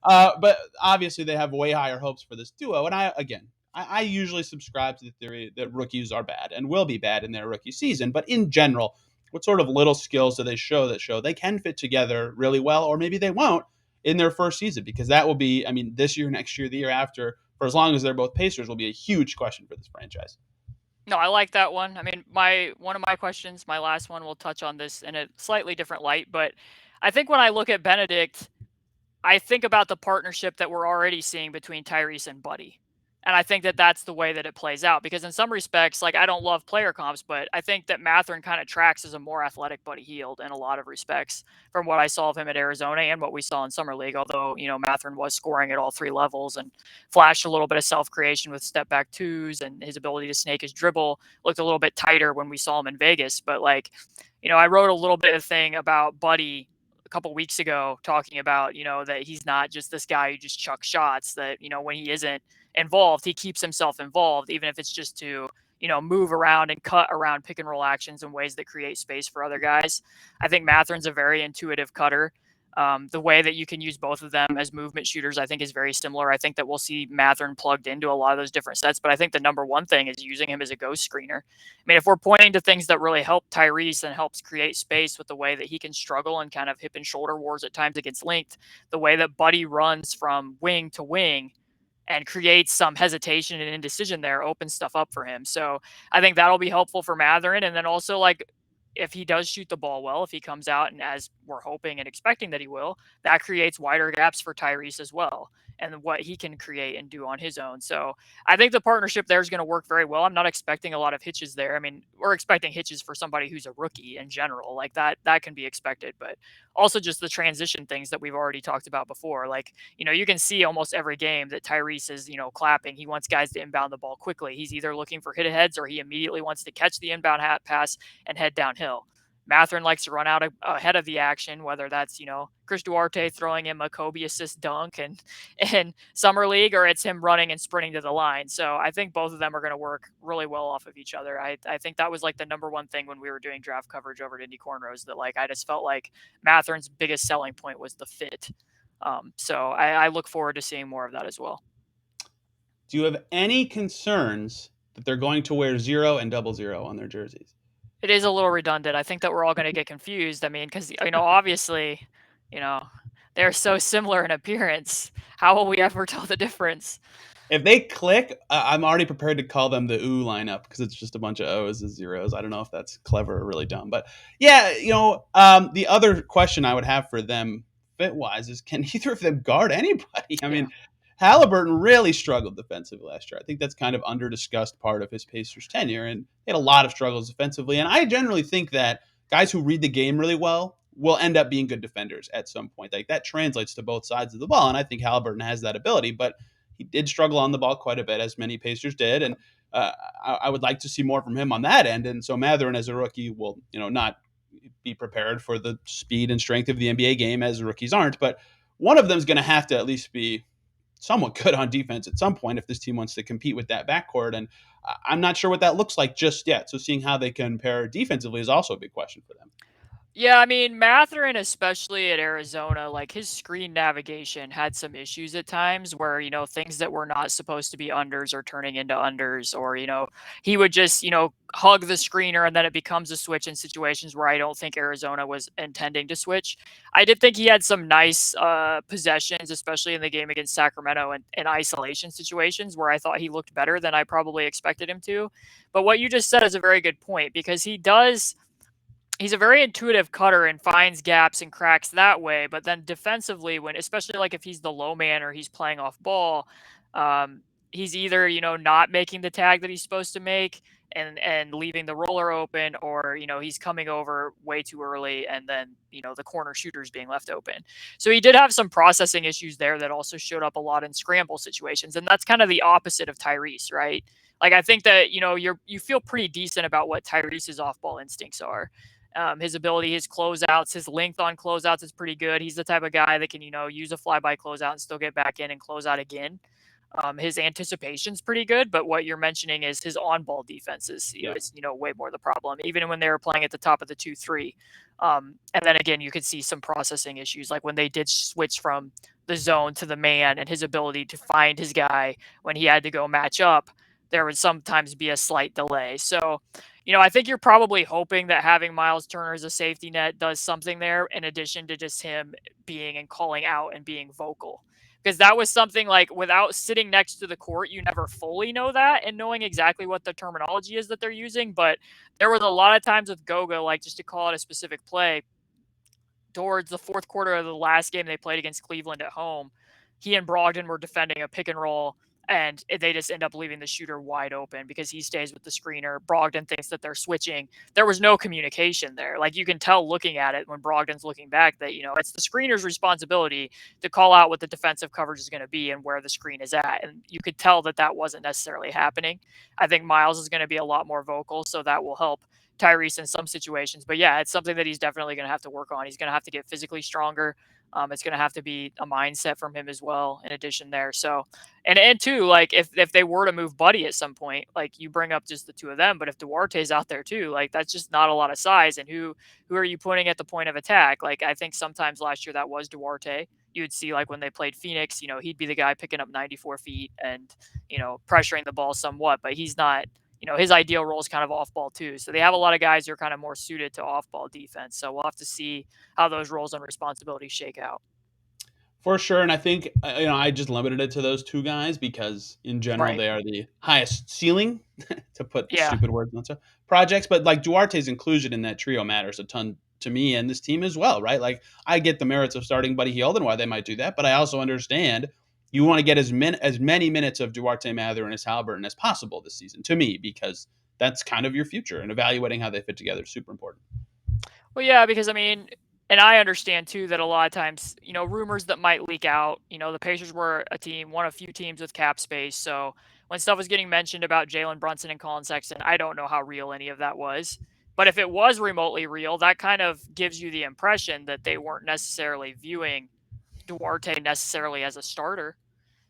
But obviously, they have way higher hopes for this duo. And I usually subscribe to the theory that rookies are bad and will be bad in their rookie season. But in general, what sort of little skills do they show they can fit together really well, or maybe they won't in their first season? Because that will be, this year, next year, the year after, for as long as they're both Pacers, will be a huge question for this franchise. No, I like that one. I mean, one of my questions, my last one, will touch on this in a slightly different light. But I think when I look at Bennedict, I think about the partnership that we're already seeing between Tyrese and Buddy. And I think that that's the way that it plays out because in some respects, like I don't love player comps, but I think that Matherin kind of tracks as a more athletic Buddy Hield in a lot of respects from what I saw of him at Arizona and what we saw in Summer League. Although, Matherin was scoring at all three levels and flashed a little bit of self creation with step back twos and his ability to snake his dribble looked a little bit tighter when we saw him in Vegas. But I wrote a little bit of thing about Buddy a couple weeks ago talking about, that he's not just this guy who just chucks shots, that, when he isn't involved, he keeps himself involved, even if it's just to, move around and cut around pick and roll actions in ways that create space for other guys. I think Matherin's a very intuitive cutter. The way that you can use both of them as movement shooters, I think, is very similar. I think that we'll see Matherin plugged into a lot of those different sets, but I think the number one thing is using him as a ghost screener. I mean, if we're pointing to things that really help Tyrese and helps create space with the way that he can struggle and kind of hip and shoulder wars at times against length, the way that Buddy runs from wing to wing and creates some hesitation and indecision there, opens stuff up for him. So I think that'll be helpful for Matherin. And then also, if he does shoot the ball well, if he comes out and as we're hoping and expecting that he will, that creates wider gaps for Tyrese as well and what he can create and do on his own. So I think the partnership there is going to work very well. I'm not expecting a lot of hitches there. I mean, we're expecting hitches for somebody who's a rookie in general, like that can be expected, but also just the transition things that we've already talked about before. You can see almost every game that Tyrese is, clapping. He wants guys to inbound the ball quickly. He's either looking for hit aheads or he immediately wants to catch the inbound hat pass and head downhill. Matherin likes to run out ahead of the action, whether that's, Chris Duarte throwing him a Kobe assist dunk and Summer League, or it's him running and sprinting to the line. So I think both of them are going to work really well off of each other. I think that was the number one thing when we were doing draft coverage over at Indy Cornrows, that I just felt like Matherin's biggest selling point was the fit. So I look forward to seeing more of that as well. Do you have any concerns that they're going to wear 0 and 00 on their jerseys? It is a little redundant. I think that we're all going to get confused. I mean, because, obviously, they're so similar in appearance. How will we ever tell the difference? If they click, I'm already prepared to call them the OO lineup because it's just a bunch of O's and zeros. I don't know if that's clever or really dumb. But yeah, the other question I would have for them fit-wise is, can either of them guard anybody? I mean, Halliburton really struggled defensively last year. I think that's kind of under-discussed part of his Pacers tenure, and he had a lot of struggles defensively. And I generally think that guys who read the game really well will end up being good defenders at some point. Like, that translates to both sides of the ball, and I think Halliburton has that ability, but he did struggle on the ball quite a bit, as many Pacers did, and I would like to see more from him on that end. And so Matherin, as a rookie, will not be prepared for the speed and strength of the NBA game, as rookies aren't. But one of them is going to have to at least be somewhat good on defense at some point if this team wants to compete with that backcourt. And I'm not sure what that looks like just yet. So seeing how they compare defensively is also a big question for them. Yeah, I mean, Matherin, especially at Arizona, his screen navigation had some issues at times where, things that were not supposed to be unders are turning into unders, or, he would just, hug the screener and then it becomes a switch in situations where I don't think Arizona was intending to switch. I did think he had some nice possessions, especially in the game against Sacramento and isolation situations where I thought he looked better than I probably expected him to. But what you just said is a very good point because he's a very intuitive cutter and finds gaps and cracks that way. But then defensively, especially if he's the low man or he's playing off ball, he's either, not making the tag that he's supposed to make and leaving the roller open, or, he's coming over way too early and then, the corner shooter's being left open. So he did have some processing issues there that also showed up a lot in scramble situations. And that's kind of the opposite of Tyrese, right? I think that, you feel pretty decent about what Tyrese's off-ball instincts are. His ability, his closeouts, his length on closeouts is pretty good. He's the type of guy that can, use a fly-by closeout and still get back in and close out again. His anticipation's pretty good, but what you're mentioning is his on-ball defenses is, way more the problem, even when they were playing at the top of the 2-3. And then again, you could see some processing issues, like when they did switch from the zone to the man and his ability to find his guy when he had to go match up, there would sometimes be a slight delay. So, I think you're probably hoping that having Miles Turner as a safety net does something there, in addition to just him being and calling out and being vocal. Because that was something without sitting next to the court, you never fully know that and knowing exactly what the terminology is that they're using. But there was a lot of times with Goga, just to call it a specific play, towards the fourth quarter of the last game they played against Cleveland at home, he and Brogdon were defending a pick and roll and they just end up leaving the shooter wide open because he stays with the screener. Brogdon thinks that they're switching. There was no communication there. Like, you can tell looking at it when Brogdon's looking back that, it's the screener's responsibility to call out what the defensive coverage is going to be and where the screen is at. And you could tell that that wasn't necessarily happening. I think Miles is going to be a lot more vocal, so that will help Tyrese in some situations. But yeah, it's something that he's definitely going to have to work on. He's going to have to get physically stronger. It's going to have to be a mindset from him as well, in addition there. So, and two, like, if they were to move Buddy at some point, like, you bring up just the two of them, but if Duarte's out there too, like, that's just not a lot of size. And who are you putting at the point of attack? Like, I think sometimes last year that was Duarte. You would see, like, when they played Phoenix, he'd be the guy picking up 94 feet and, pressuring the ball somewhat, but he's not, his ideal role is kind of off ball too. So they have a lot of guys who are kind of more suited to off ball defense. So we'll have to see how those roles and responsibilities shake out. For sure, and I think I just limited it to those two guys because in general Right. they are the highest ceiling, to put Yeah. stupid words on projects. But like Duarte's inclusion in that trio matters a ton to me and this team as well, right? Like, I get the merits of starting Buddy Hield and why they might do that, but I also understand you want to get as many minutes of Duarte, Mather, and Halliburton as possible this season, to me, because that's kind of your future, and evaluating how they fit together is super important. Well, yeah, because and I understand too that a lot of times, rumors that might leak out, the Pacers were one of few teams with cap space. So when stuff was getting mentioned about Jalen Brunson and Colin Sexton, I don't know how real any of that was. But if it was remotely real, that kind of gives you the impression that they weren't necessarily viewing Duarte necessarily as a starter.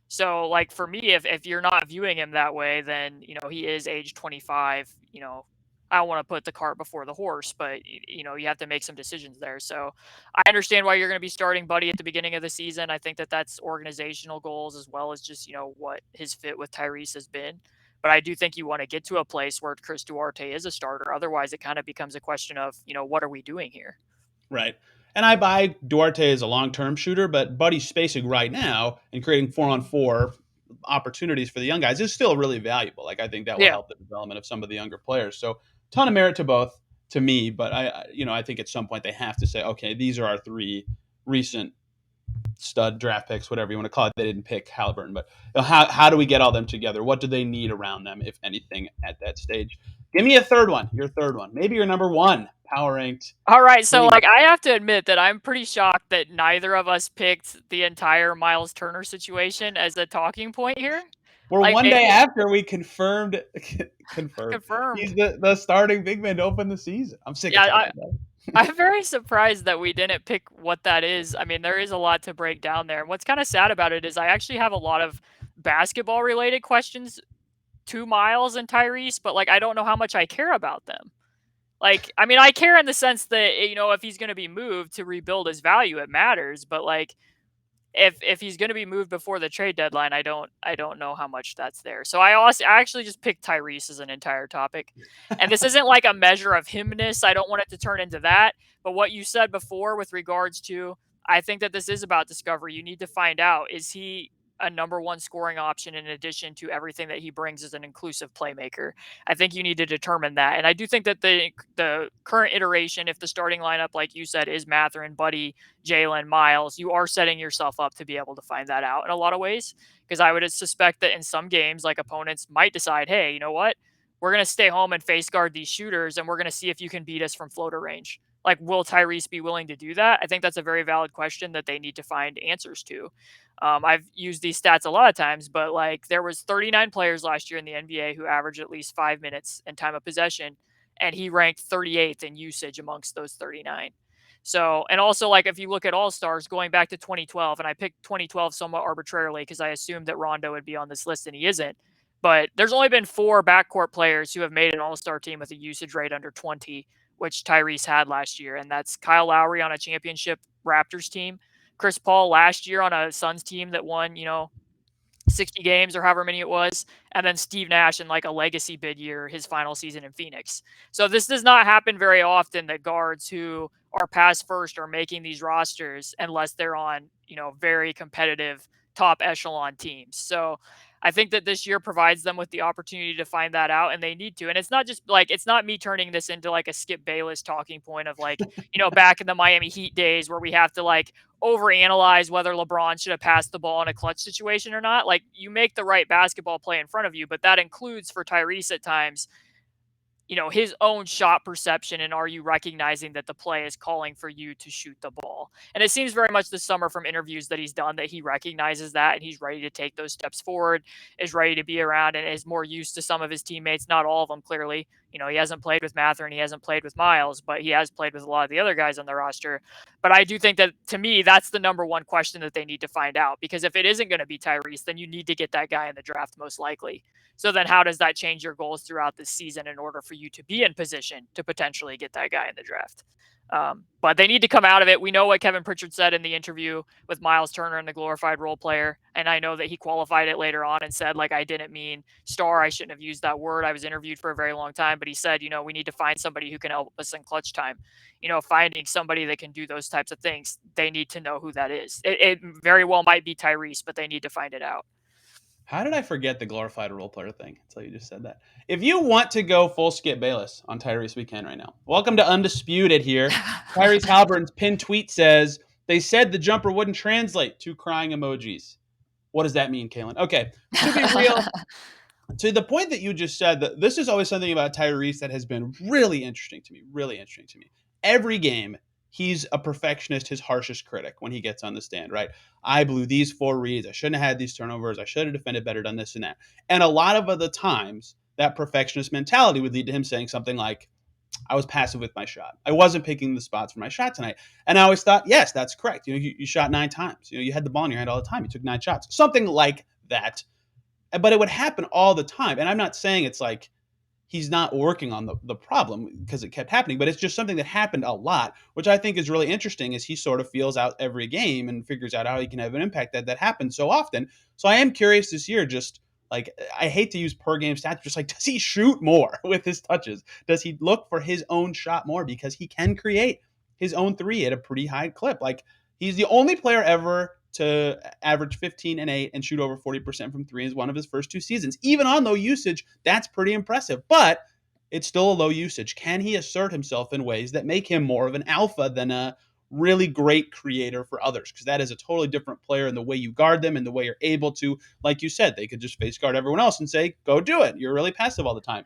So, like, for me, if you're not viewing him that way, then, he is age 25. I don't want to put the cart before the horse, but, you have to make some decisions there. So I understand why you're going to be starting Buddy at the beginning of the season. I think that that's organizational goals as well as just, what his fit with Tyrese has been. But I do think you want to get to a place where Chris Duarte is a starter. Otherwise, it kind of becomes a question of, what are we doing here? Right. And I buy Duarte as a long-term shooter, but Buddy's spacing right now and creating 4-on-4 opportunities for the young guys is still really valuable. Like, I think that will Yeah. help the development of some of the younger players. So, ton of merit to both, to me. But I think at some point they have to say, okay, these are our three recent stud draft picks, whatever you want to call it. They didn't pick Halliburton, but how do we get all them together? What do they need around them, if anything, at that stage? Give me a third one. Your third one. Maybe your number one power ranked. All right, so like, I have to admit that I'm pretty shocked that neither of us picked the entire Miles Turner situation as a talking point here. We're Like, one maybe day after we confirmed confirmed. he's the starting big man to open the season. I'm sick of Yeah, talking about it. I'm very surprised that we didn't pick what that is. I mean, there is a lot to break down there. And what's kind of sad about it is I actually have a lot of basketball related questions to Miles and Tyrese, but like, I don't know how much I care about them. Like, I mean, I care in the sense that, if he's going to be moved to rebuild his value, it matters. But like, if he's going to be moved before the trade deadline, I don't know how much that's there. So I actually just picked Tyrese as an entire topic. And this isn't like a measure of himness. I don't want it to turn into that. But what you said before with regards to, I think that this is about discovery. You need to find out, is he a number one scoring option in addition to everything that he brings as an inclusive playmaker? I think you need to determine that. And I do think that the current iteration, if the starting lineup, like you said, is Matherin, Buddy, Jalen, Miles, you are setting yourself up to be able to find that out in a lot of ways. Because I would suspect that in some games, like, opponents might decide, hey, you know what? We're going to stay home and face guard these shooters, and we're going to see if you can beat us from floater range. Like, will Tyrese be willing to do that? I think that's a very valid question that they need to find answers to. I've used these stats a lot of times, but like, there was 39 players last year in the NBA who averaged at least 5 minutes in time of possession, and he ranked 38th in usage amongst those 39. So, and also, like, if you look at All-Stars going back to 2012, and I picked 2012 somewhat arbitrarily because I assumed that Rondo would be on this list and he isn't. But there's only been 4 backcourt players who have made an All-Star team with a usage rate under 20, which Tyrese had last year. And that's Kyle Lowry on a championship Raptors team, Chris Paul last year on a Suns team that won, 60 games or however many it was, and then Steve Nash in like a legacy bid year, his final season in Phoenix. So this does not happen very often, that guards who are pass first are making these rosters unless they're on, very competitive top echelon teams. So I think that this year provides them with the opportunity to find that out, and they need to. And it's not just like, it's not me turning this into like a Skip Bayless talking point of like, back in the Miami Heat days where we have to like overanalyze whether LeBron should have passed the ball in a clutch situation or not. Like, you make the right basketball play in front of you, but that includes for Tyrese at times his own shot perception, and are you recognizing that the play is calling for you to shoot the ball? And it seems very much this summer from interviews that he's done that he recognizes that, and he's ready to take those steps forward, is ready to be around, and is more used to some of his teammates, not all of them clearly. He hasn't played with Matherin, he hasn't played with Miles, but he has played with a lot of the other guys on the roster. But I do think that, to me, that's the number one question that they need to find out, because if it isn't going to be Tyrese, then you need to get that guy in the draft most likely. So then how does that change your goals throughout the season in order for you to be in position to potentially get that guy in the draft? But they need to come out of it. We know what Kevin Pritchard said in the interview with Miles Turner and the glorified role player. And I know that he qualified it later on and said, like, I didn't mean star. I shouldn't have used that word. I was interviewed for a very long time. But he said, we need to find somebody who can help us in clutch time. Finding somebody that can do those types of things, they need to know who that is. It very well might be Tyrese, but they need to find it out. How did I forget the glorified role player thing until you just said that? If you want to go full Skip Bayless on Tyrese, we can right now. Welcome to Undisputed here. Tyrese Halliburton's pinned tweet says, they said the jumper wouldn't translate. 2 crying emojis. What does that mean, Kalen? Okay, to be real, to the point that you just said, that this is always something about Tyrese that has been really interesting to me, Every game, he's a perfectionist, his harshest critic when he gets on the stand, right? I blew these 4 reads. I shouldn't have had these turnovers. I should have defended better, done this and that. And a lot of other times, that perfectionist mentality would lead to him saying something like, I was passive with my shot. I wasn't picking the spots for my shot tonight. And I always thought, yes, that's correct. You shot 9 times. You had the ball in your hand all the time. You took 9 shots. Something like that. But it would happen all the time. And I'm not saying it's like he's not working on the problem because it kept happening, but it's just something that happened a lot, which I think is really interesting as he sort of feels out every game and figures out how he can have an impact that happens so often. So I am curious this year, just like, I hate to use per game stats, just like, does he shoot more with his touches? Does he look for his own shot more? Because he can create his own 3 at a pretty high clip. Like, he's the only player ever to average 15 and 8 and shoot over 40% from 3 is one of his first 2 seasons. Even on low usage, that's pretty impressive, but it's still a low usage. Can he assert himself in ways that make him more of an alpha than a really great creator for others? Because that is a totally different player in the way you guard them and the way you're able to, like you said, they could just face guard everyone else and say, go do it. You're really passive all the time.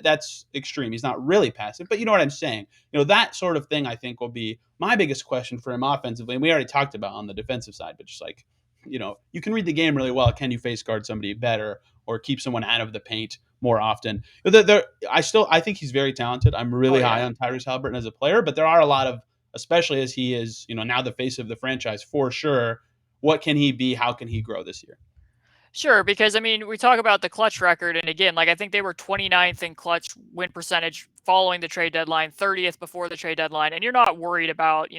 That's extreme. He's not really passive, but you know what I'm saying. That sort of thing I think will be my biggest question for him offensively. And we already talked about on the defensive side, but just like, you can read the game really well. Can you face guard somebody better or keep someone out of the paint more often? I think he's very talented. I'm really high on Tyrese Halliburton as a player, but there are a lot of, especially as he is, now the face of the franchise for sure. What can he be? How can he grow this year? Sure, because we talk about the clutch record, and again, like, I think they were 29th in clutch win percentage following the trade deadline, 30th before the trade deadline, and you're not worried about,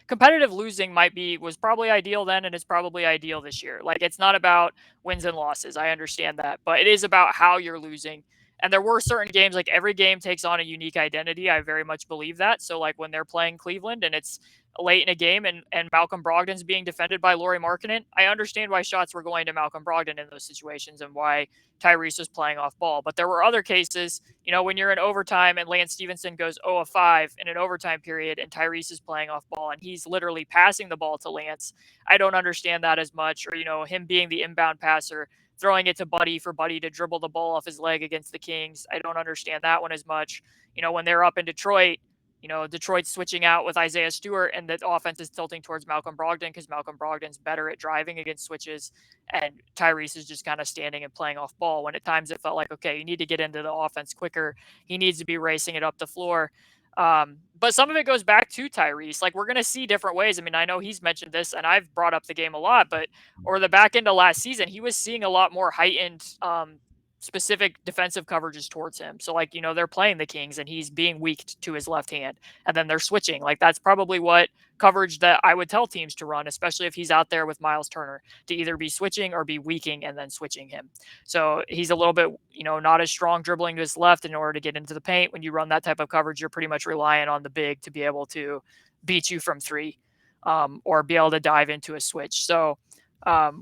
competitive losing was probably ideal then, and it's probably ideal this year. Like, it's not about wins and losses. I understand that, but it is about how you're losing. And there were certain games, like, every game takes on a unique identity. I very much believe that. So, like, when they're playing Cleveland and it's late in a game and Malcolm Brogdon's being defended by Lauri Markkanen, I understand why shots were going to Malcolm Brogdon in those situations and why Tyrese was playing off ball. But there were other cases, when you're in overtime and Lance Stevenson goes 0 of 5 in an overtime period and Tyrese is playing off ball and he's literally passing the ball to Lance. I don't understand that as much. Or, him being the inbound passer, throwing it to Buddy for Buddy to dribble the ball off his leg against the Kings. I don't understand that one as much. When they're up in Detroit, Detroit's switching out with Isaiah Stewart and the offense is tilting towards Malcolm Brogdon because Malcolm Brogdon's better at driving against switches and Tyrese is just kind of standing and playing off ball when at times it felt like, okay, you need to get into the offense quicker. He needs to be racing it up the floor. But some of it goes back to Tyrese. Like, we're going to see different ways. I know he's mentioned this and I've brought up the game a lot, but or the back end of last season, he was seeing a lot more heightened, specific defensive coverages towards him. So, like, they're playing the Kings and he's being weak to his left hand and then they're switching. Like, that's probably what coverage that I would tell teams to run, especially if he's out there with Miles Turner, to either be switching or be weaking and then switching him. So he's a little bit, not as strong dribbling to his left in order to get into the paint. When you run that type of coverage, you're pretty much relying on the big to be able to beat you from 3, or be able to dive into a switch. So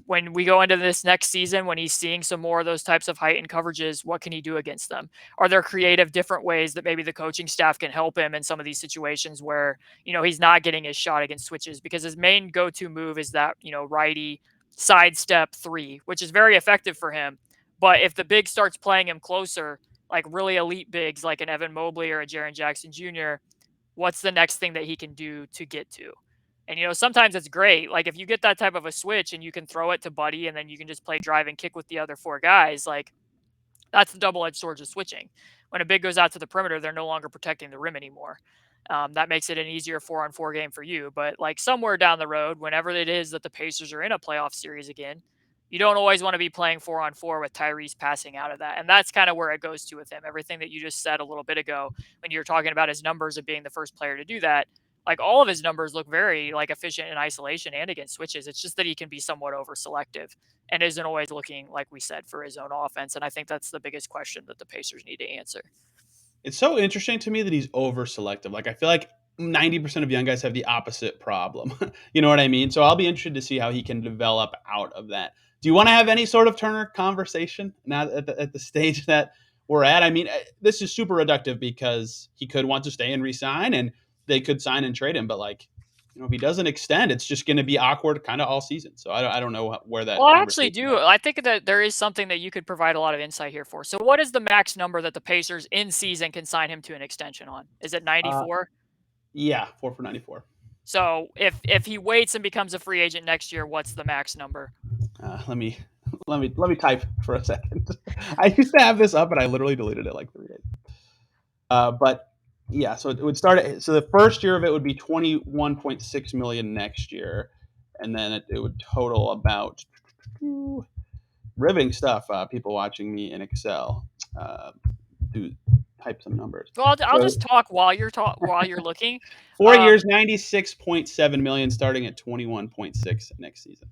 When we go into this next season, when he's seeing some more of those types of heightened coverages, what can he do against them? Are there creative, different ways that maybe the coaching staff can help him in some of these situations where, he's not getting his shot against switches? Because his main go-to move is that, righty sidestep three, which is very effective for him. But if the big starts playing him closer, like really elite bigs like an Evan Mobley or a Jaren Jackson Jr., what's the next thing that he can do to get to? And sometimes it's great. Like if you get that type of a switch and you can throw it to Buddy and then you can just play drive and kick with the other four guys, like that's the double-edged sword of switching. When a big goes out to the perimeter, they're no longer protecting the rim anymore. That makes it an easier 4-on-4 game for you. But like somewhere down the road, whenever it is that the Pacers are in a playoff series again, you don't always want to be playing 4-on-4 with Tyrese passing out of that. And that's kind of where it goes to with him. Everything that you just said a little bit ago when you were talking about his numbers of being the first player to do that, like all of his numbers look very like efficient in isolation and against switches. It's just that he can be somewhat over selective and isn't always looking, like we said, for his own offense. And I think that's the biggest question that the Pacers need to answer. It's so interesting to me that he's over selective. Like I feel like 90% of young guys have the opposite problem. You know what I mean? So I'll be interested to see how he can develop out of that. Do you want to have any sort of Turner conversation now at the stage that we're at? I mean, this is super reductive because he could want to stay and resign, and they could sign and trade him. But like, if he doesn't extend, it's just going to be awkward kind of all season. So I don't know where that Well, I actually conversation do. goes. I think that there is something that you could provide a lot of insight here for. So, what is the max number that the Pacers in season can sign him to an extension on? Is it Uh, 94? yeah, 4 for 94. So, if he waits and becomes a free agent next year, what's the max number? Let me let me type for a second. I used to have this up, and I literally deleted it like 3 days. But yeah, so it would start. So the first year of it would be 21.6 million next year, and then it would total about riveting stuff. People watching me in Excel do type some numbers. Well, I'll So just talk while you're looking. 4 years, 96.7 million, starting at 21.6 next season.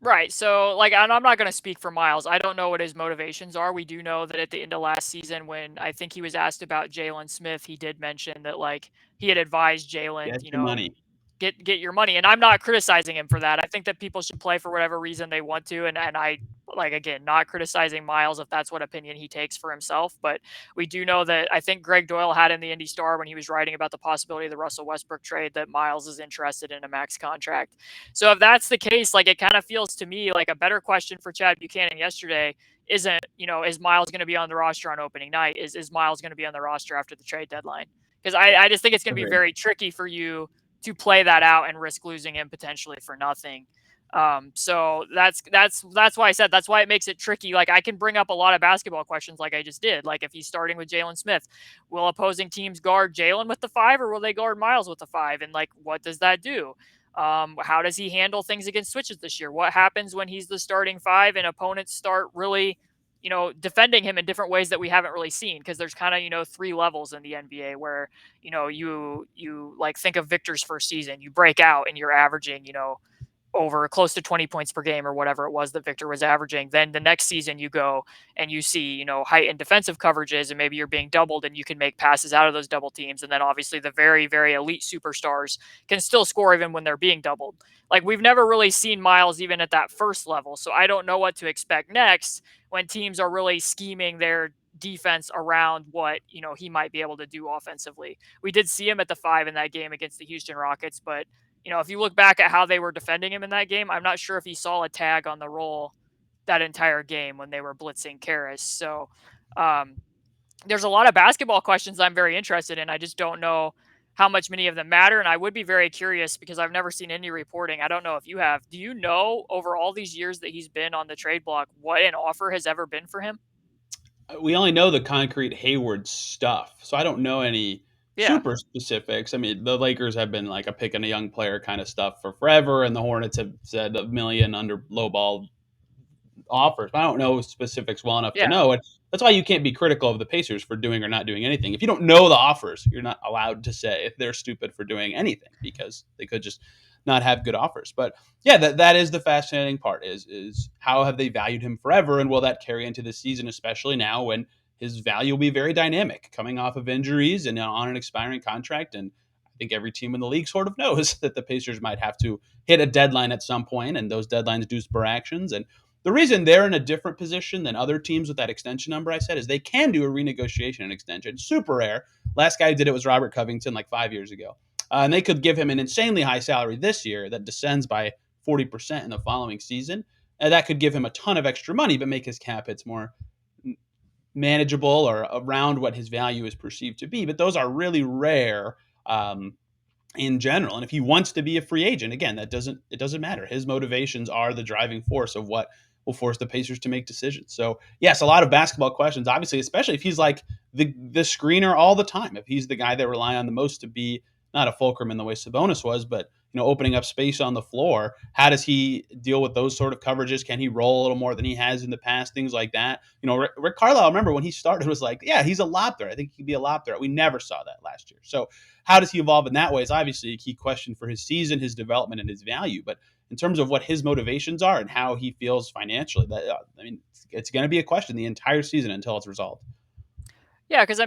Right. So, like, and I'm not going to speak for Miles. I don't know what his motivations are. We do know that at the end of last season, when I think he was asked about Jalen Smith, he did mention that, like, he had advised Jalen, Get your money. get your money. And I'm not criticizing him for that. I think that people should play for whatever reason they want to. And I, like, again, not criticizing Miles if that's what opinion he takes for himself. But we do know that I think Greg Doyle had in the Indy Star when he was writing about the possibility of the Russell Westbrook trade that Miles is interested in a max contract. So if that's the case, like it kind of feels to me like a better question for Chad Buchanan yesterday isn't, is Miles going to be on the roster on opening night? Is Miles going to be on the roster after the trade deadline? Because I just think it's going to be Agreed. very tricky for you to play that out and risk losing him potentially for nothing. So that's why I said that's why it makes it tricky. Like I can bring up a lot of basketball questions like I just did. Like if he's starting with Jalen Smith, will opposing teams guard Jalen with the 5 or will they guard Miles with the 5? And like what does that do? How does he handle things against switches this year? What happens when he's the starting 5 and opponents start really, defending him in different ways that we haven't really seen? Because there's kind of 3 levels in the NBA where you like think of Victor's first season, you break out and you're averaging over close to 20 points per game or whatever it was that Victor was averaging. Then the next season you go and you see, heightened defensive coverages and maybe you're being doubled and you can make passes out of those double teams. And then obviously the very, very elite superstars can still score even when they're being doubled. Like we've never really seen Miles even at that first level. So I don't know what to expect next when teams are really scheming their defense around what, he might be able to do offensively. We did see him at the 5 in that game against the Houston Rockets, but if you look back at how they were defending him in that game, I'm not sure if he saw a tag on the roll that entire game when they were blitzing Karras. So there's a lot of basketball questions I'm very interested in. I just don't know how much many of them matter. And I would be very curious because I've never seen any reporting. I don't know if you have. Do you know over all these years that he's been on the trade block, what an offer has ever been for him? We only know the concrete Hayward stuff, so I don't know any Yeah. super specifics. I mean, the Lakers have been like a pick and a young player kind of stuff for forever, and the Hornets have said a million under lowball offers. I don't know specifics well enough to Yeah. know, and that's why you can't be critical of the Pacers for doing or not doing anything. If you don't know the offers, you're not allowed to say they're stupid for doing anything because they could just not have good offers. But yeah, that is the fascinating part is how have they valued him forever, and will that carry into the season, especially now when his value will be very dynamic coming off of injuries and on an expiring contract. And I think every team in the league sort of knows that the Pacers might have to hit a deadline at some point, and those deadlines do spur actions. And the reason they're in a different position than other teams with that extension number I said is they can do a renegotiation and extension. Super rare. Last guy who did it was Robert Covington like 5 years ago. And they could give him an insanely high salary this year that descends by 40% in the following season. And that could give him a ton of extra money, but make his cap hits more manageable or around what his value is perceived to be. But those are really rare in general. And if he wants to be a free agent, again, it doesn't matter. His motivations are the driving force of what will force the Pacers to make decisions. So yes, a lot of basketball questions, obviously, especially if he's like the screener all the time. If he's the guy they rely on the most to be not a fulcrum in the way Sabonis was, but opening up space on the floor. How does he deal with those sort of coverages? Can he roll a little more than he has in the past? Things like that. Rick Carlisle, remember when he started, was like, yeah, he's a lob threat. I think he could be a lob threat. We never saw that last year. So how does he evolve in that way is obviously a key question for his season, his development, and his value. But in terms of what his motivations are and how he feels financially, it's going to be a question the entire season until it's resolved. Yeah, because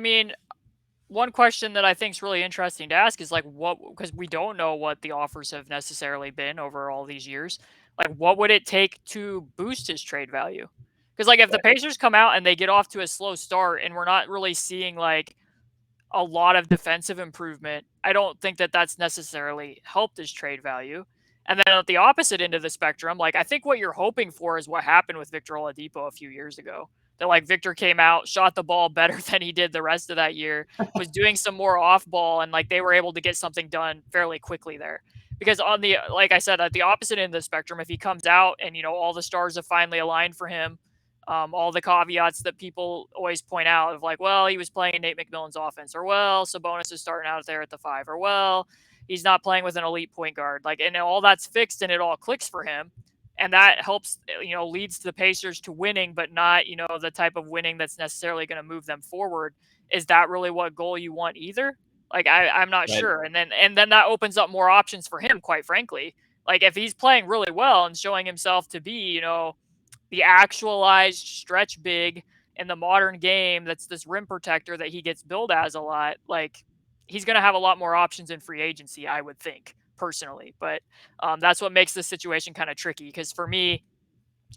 one question that I think is really interesting to ask is because we don't know what the offers have necessarily been over all these years. Like, what would it take to boost his trade value? Because if the Pacers come out and they get off to a slow start and we're not really seeing a lot of defensive improvement, I don't think that that's necessarily helped his trade value. And then at the opposite end of the spectrum, I think what you're hoping for is what happened with Victor Oladipo a few years ago. That Victor came out, shot the ball better than he did the rest of that year, was doing some more off ball, and they were able to get something done fairly quickly there. Because on the, like I said, at the opposite end of the spectrum, if he comes out and all the stars have finally aligned for him, all the caveats that people always point out of well, he was playing in Nate McMillan's offense, or well, Sabonis is starting out there at the 5, or well, he's not playing with an elite point guard. And all that's fixed and it all clicks for him. And that helps, leads the Pacers to winning, but not, the type of winning that's necessarily going to move them forward. Is that really what goal you want either? I'm not Right. sure. And then that opens up more options for him, quite frankly. If he's playing really well and showing himself to be, the actualized stretch big in the modern game, that's this rim protector that he gets billed as a lot, he's going to have a lot more options in free agency, I would think, personally. But that's what makes this situation kind of tricky, because for me,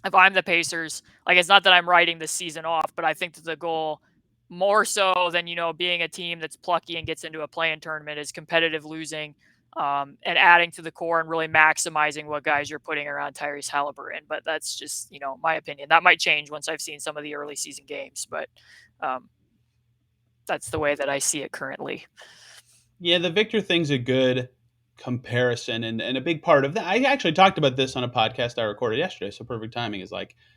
if I'm the Pacers, it's not that I'm writing this season off, but I think that the goal, more so than being a team that's plucky and gets into a play-in tournament, is competitive losing, and adding to the core and really maximizing what guys you're putting around Tyrese Halliburton. But that's just my opinion. That might change once I've seen some of the early season games, but that's the way that I see it currently. Yeah, the Victor thing's a good comparison, and a big part of that. I actually talked about this on a podcast I recorded yesterday. So perfect timing is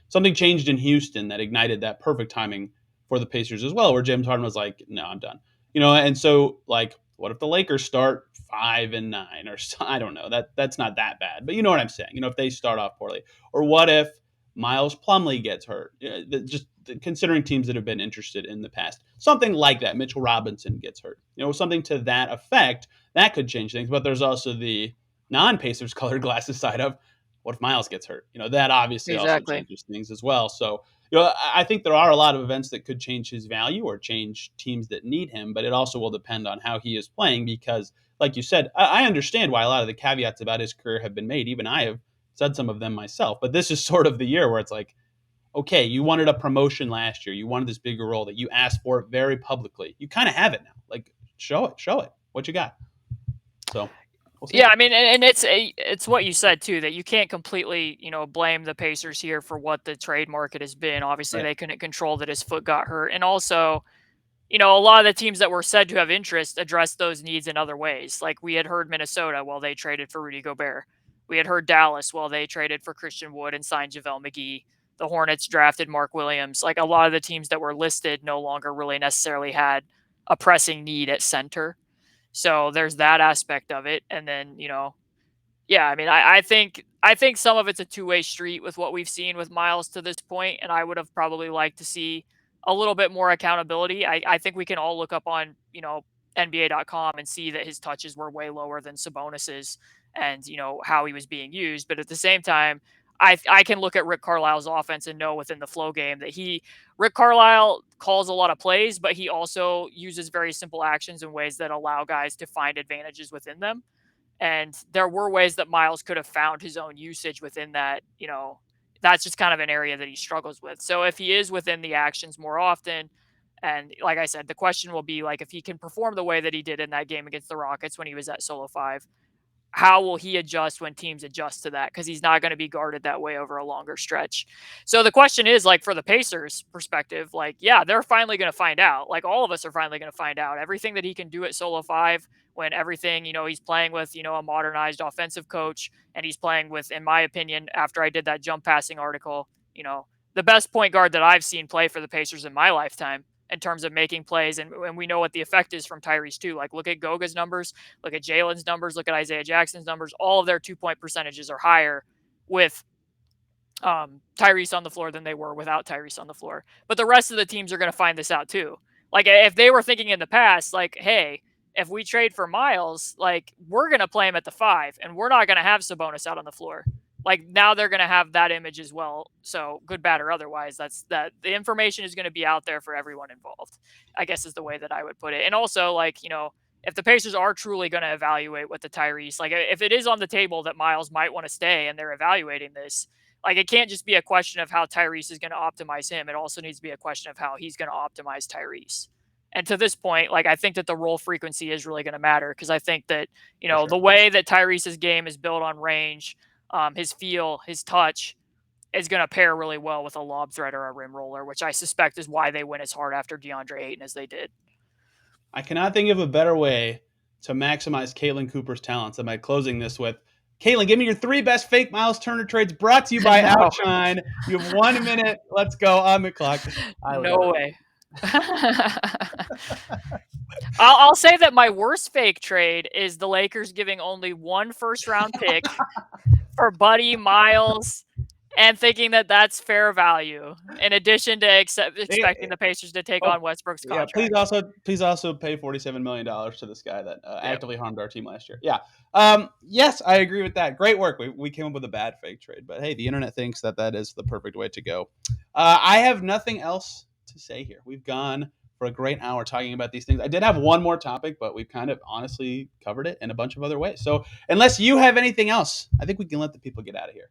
something changed in Houston that ignited that perfect timing for the Pacers as well, where James Harden was like, "No, I'm done." And so what if the Lakers start 5-9, or I don't know, that's not that bad, but you know what I'm saying. If they start off poorly, or what if Miles Plumlee gets hurt? Just considering teams that have been interested in the past, something like that. Mitchell Robinson gets hurt, something to that effect. That could change things. But there's also the non-Pacers colored glasses side of what if Miles gets hurt? That obviously also Exactly. changes things as well. So I think there are a lot of events that could change his value or change teams that need him, but it also will depend on how he is playing, because like you said, I understand why a lot of the caveats about his career have been made. Even I have said some of them myself, but this is sort of the year where it's okay, you wanted a promotion last year. You wanted this bigger role that you asked for it very publicly. You kind of have it now. Show it. What you got? So we'll see. Yeah, I mean, and it's what you said too, that you can't completely, blame the Pacers here for what the trade market has been. Obviously, Right. they couldn't control that his foot got hurt, and also, a lot of the teams that were said to have interest addressed those needs in other ways. We had heard Minnesota, while they traded for Rudy Gobert. We had heard Dallas, while they traded for Christian Wood and signed JaVale McGee. The Hornets drafted Mark Williams. A lot of the teams that were listed no longer really necessarily had a pressing need at center. So there's that aspect of it. And then, yeah, I mean, I think some of it's a two-way street with what we've seen with Miles to this point, and I would have probably liked to see a little bit more accountability. I think we can all look up on NBA.com and see that his touches were way lower than Sabonis's, and how he was being used. But at the same time, I can look at Rick Carlisle's offense and know within the flow game that Rick Carlisle calls a lot of plays, but he also uses very simple actions in ways that allow guys to find advantages within them. And there were ways that Miles could have found his own usage within that. That's just kind of an area that he struggles with. So if he is within the actions more often, and like I said, the question will be like if he can perform the way that he did in that game against the Rockets when he was at solo 5, how will he adjust when teams adjust to that? Because he's not going to be guarded that way over a longer stretch. So the question is, like, for the Pacers perspective, like, yeah, they're finally going to find out. Like, all of us are finally going to find out everything that he can do at solo 5 when everything, he's playing with, a modernized offensive coach. And he's playing with, in my opinion, after I did that jump passing article, the best point guard that I've seen play for the Pacers in my lifetime in terms of making plays. And we know what the effect is from Tyrese too. Like, look at Goga's numbers, look at Jalen's numbers, look at Isaiah Jackson's numbers. All of their 2-point percentages are higher with Tyrese on the floor than they were without Tyrese on the floor. But the rest of the teams are going to find this out too. Like, if they were thinking in the past, like, hey, if we trade for Miles, like, we're going to play him at the 5 and we're not going to have Sabonis out on the floor. Like, now they're going to have that image as well. So good, bad, or otherwise, the information is going to be out there for everyone involved, I guess is the way that I would put it. And also, like, if the Pacers are truly going to evaluate with the Tyrese, like, if it is on the table that Miles might want to stay and they're evaluating this, like, it can't just be a question of how Tyrese is going to optimize him. It also needs to be a question of how he's going to optimize Tyrese. And to this point, like, I think that the roll frequency is really going to matter because I think that, Sure. the way that Tyrese's game is built on range, his feel, his touch is going to pair really well with a lob threat or a rim roller, which I suspect is why they went as hard after DeAndre Ayton as they did. I cannot think of a better way to maximize Caitlin Cooper's talents than by closing this with, Caitlin, give me your 3 best fake Miles Turner trades brought to you by Outshine. You have 1 minute. Let's go on the clock. No way. I'll say that my worst fake trade is the Lakers giving only 1 first-round pick for Buddy, Miles, and thinking that that's fair value, in addition to expecting the Pacers to take on Westbrook's contract. Yeah, please also pay $47 million to this guy that actively harmed our team last year. Yeah. Yes, I agree with that. Great work. We came up with a bad fake trade, but hey, the internet thinks that is the perfect way to go. I have nothing else to say here. We've gone for a great hour talking about these things. I did have one more topic, but we've kind of honestly covered it in a bunch of other ways. So unless you have anything else, I think we can let the people get out of here.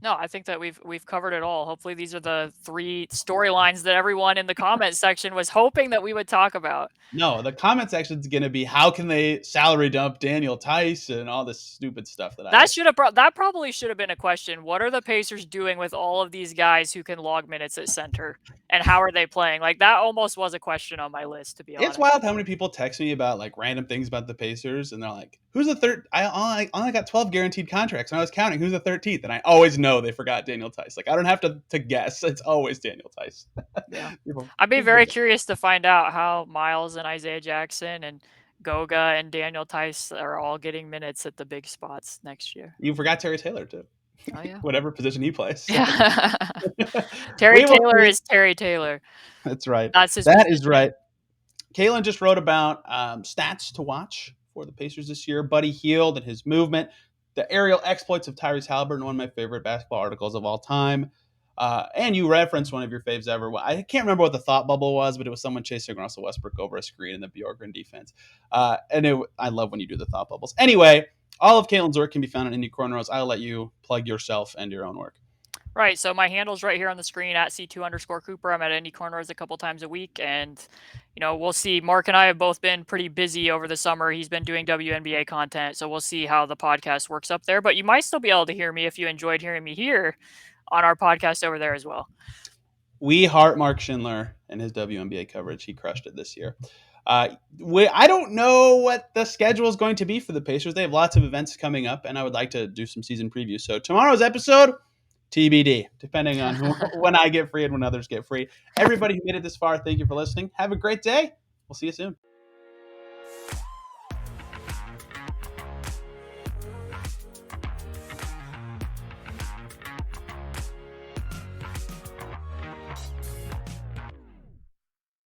No, I think that we've covered it all. Hopefully these are the 3 storylines that everyone in the comment section was hoping that we would talk about. No, the comment section is going to be how can they salary dump Daniel Tice and all this stupid stuff that probably should have been a question. What are the Pacers doing with all of these guys who can log minutes at center, and how are they playing? Like, that almost was a question on my list, to be honest. It's wild how many people text me about like random things about the Pacers, and they're like, "Who's the third?" I only got 12 guaranteed contracts, and I was counting who's the 13th, and I always know they forgot Daniel Tice. Like, I don't have to guess; it's always Daniel Tice. Yeah. I'd be very curious to find out how Miles and Isaiah Jackson and Goga and Daniel Tice are all getting minutes at the big spots next year. You forgot Terry Taylor too. Oh yeah. Whatever position he plays. Yeah. Terry Taylor is Terry Taylor. That's right. That is right. Caitlin just wrote about stats to watch for the Pacers this year. Buddy Hield and his movement. The aerial exploits of Tyrese Halliburton, one of my favorite basketball articles of all time. And you referenced one of your faves ever. I can't remember what the thought bubble was, but it was someone chasing Russell Westbrook over a screen in the Bjorkgren defense. I love when you do the thought bubbles. Anyway, all of Caitlin's work can be found on Indy Cornrows. I'll let you plug yourself and your own work. Right. So my handle's right here on the screen at C2_Cooper. I'm at Indy Cornrows a couple times a week. And, we'll see. Mark and I have both been pretty busy over the summer. He's been doing WNBA content. So we'll see how the podcast works up there. But you might still be able to hear me if you enjoyed hearing me here on our podcast over there as well. We heart Mark Schindler and his WNBA coverage. He crushed it this year. I don't know what the schedule is going to be for the Pacers. They have lots of events coming up, and I would like to do some season previews. So tomorrow's episode, TBD, depending on when I get free and when others get free. Everybody who made it this far, thank you for listening. Have a great day. We'll see you soon.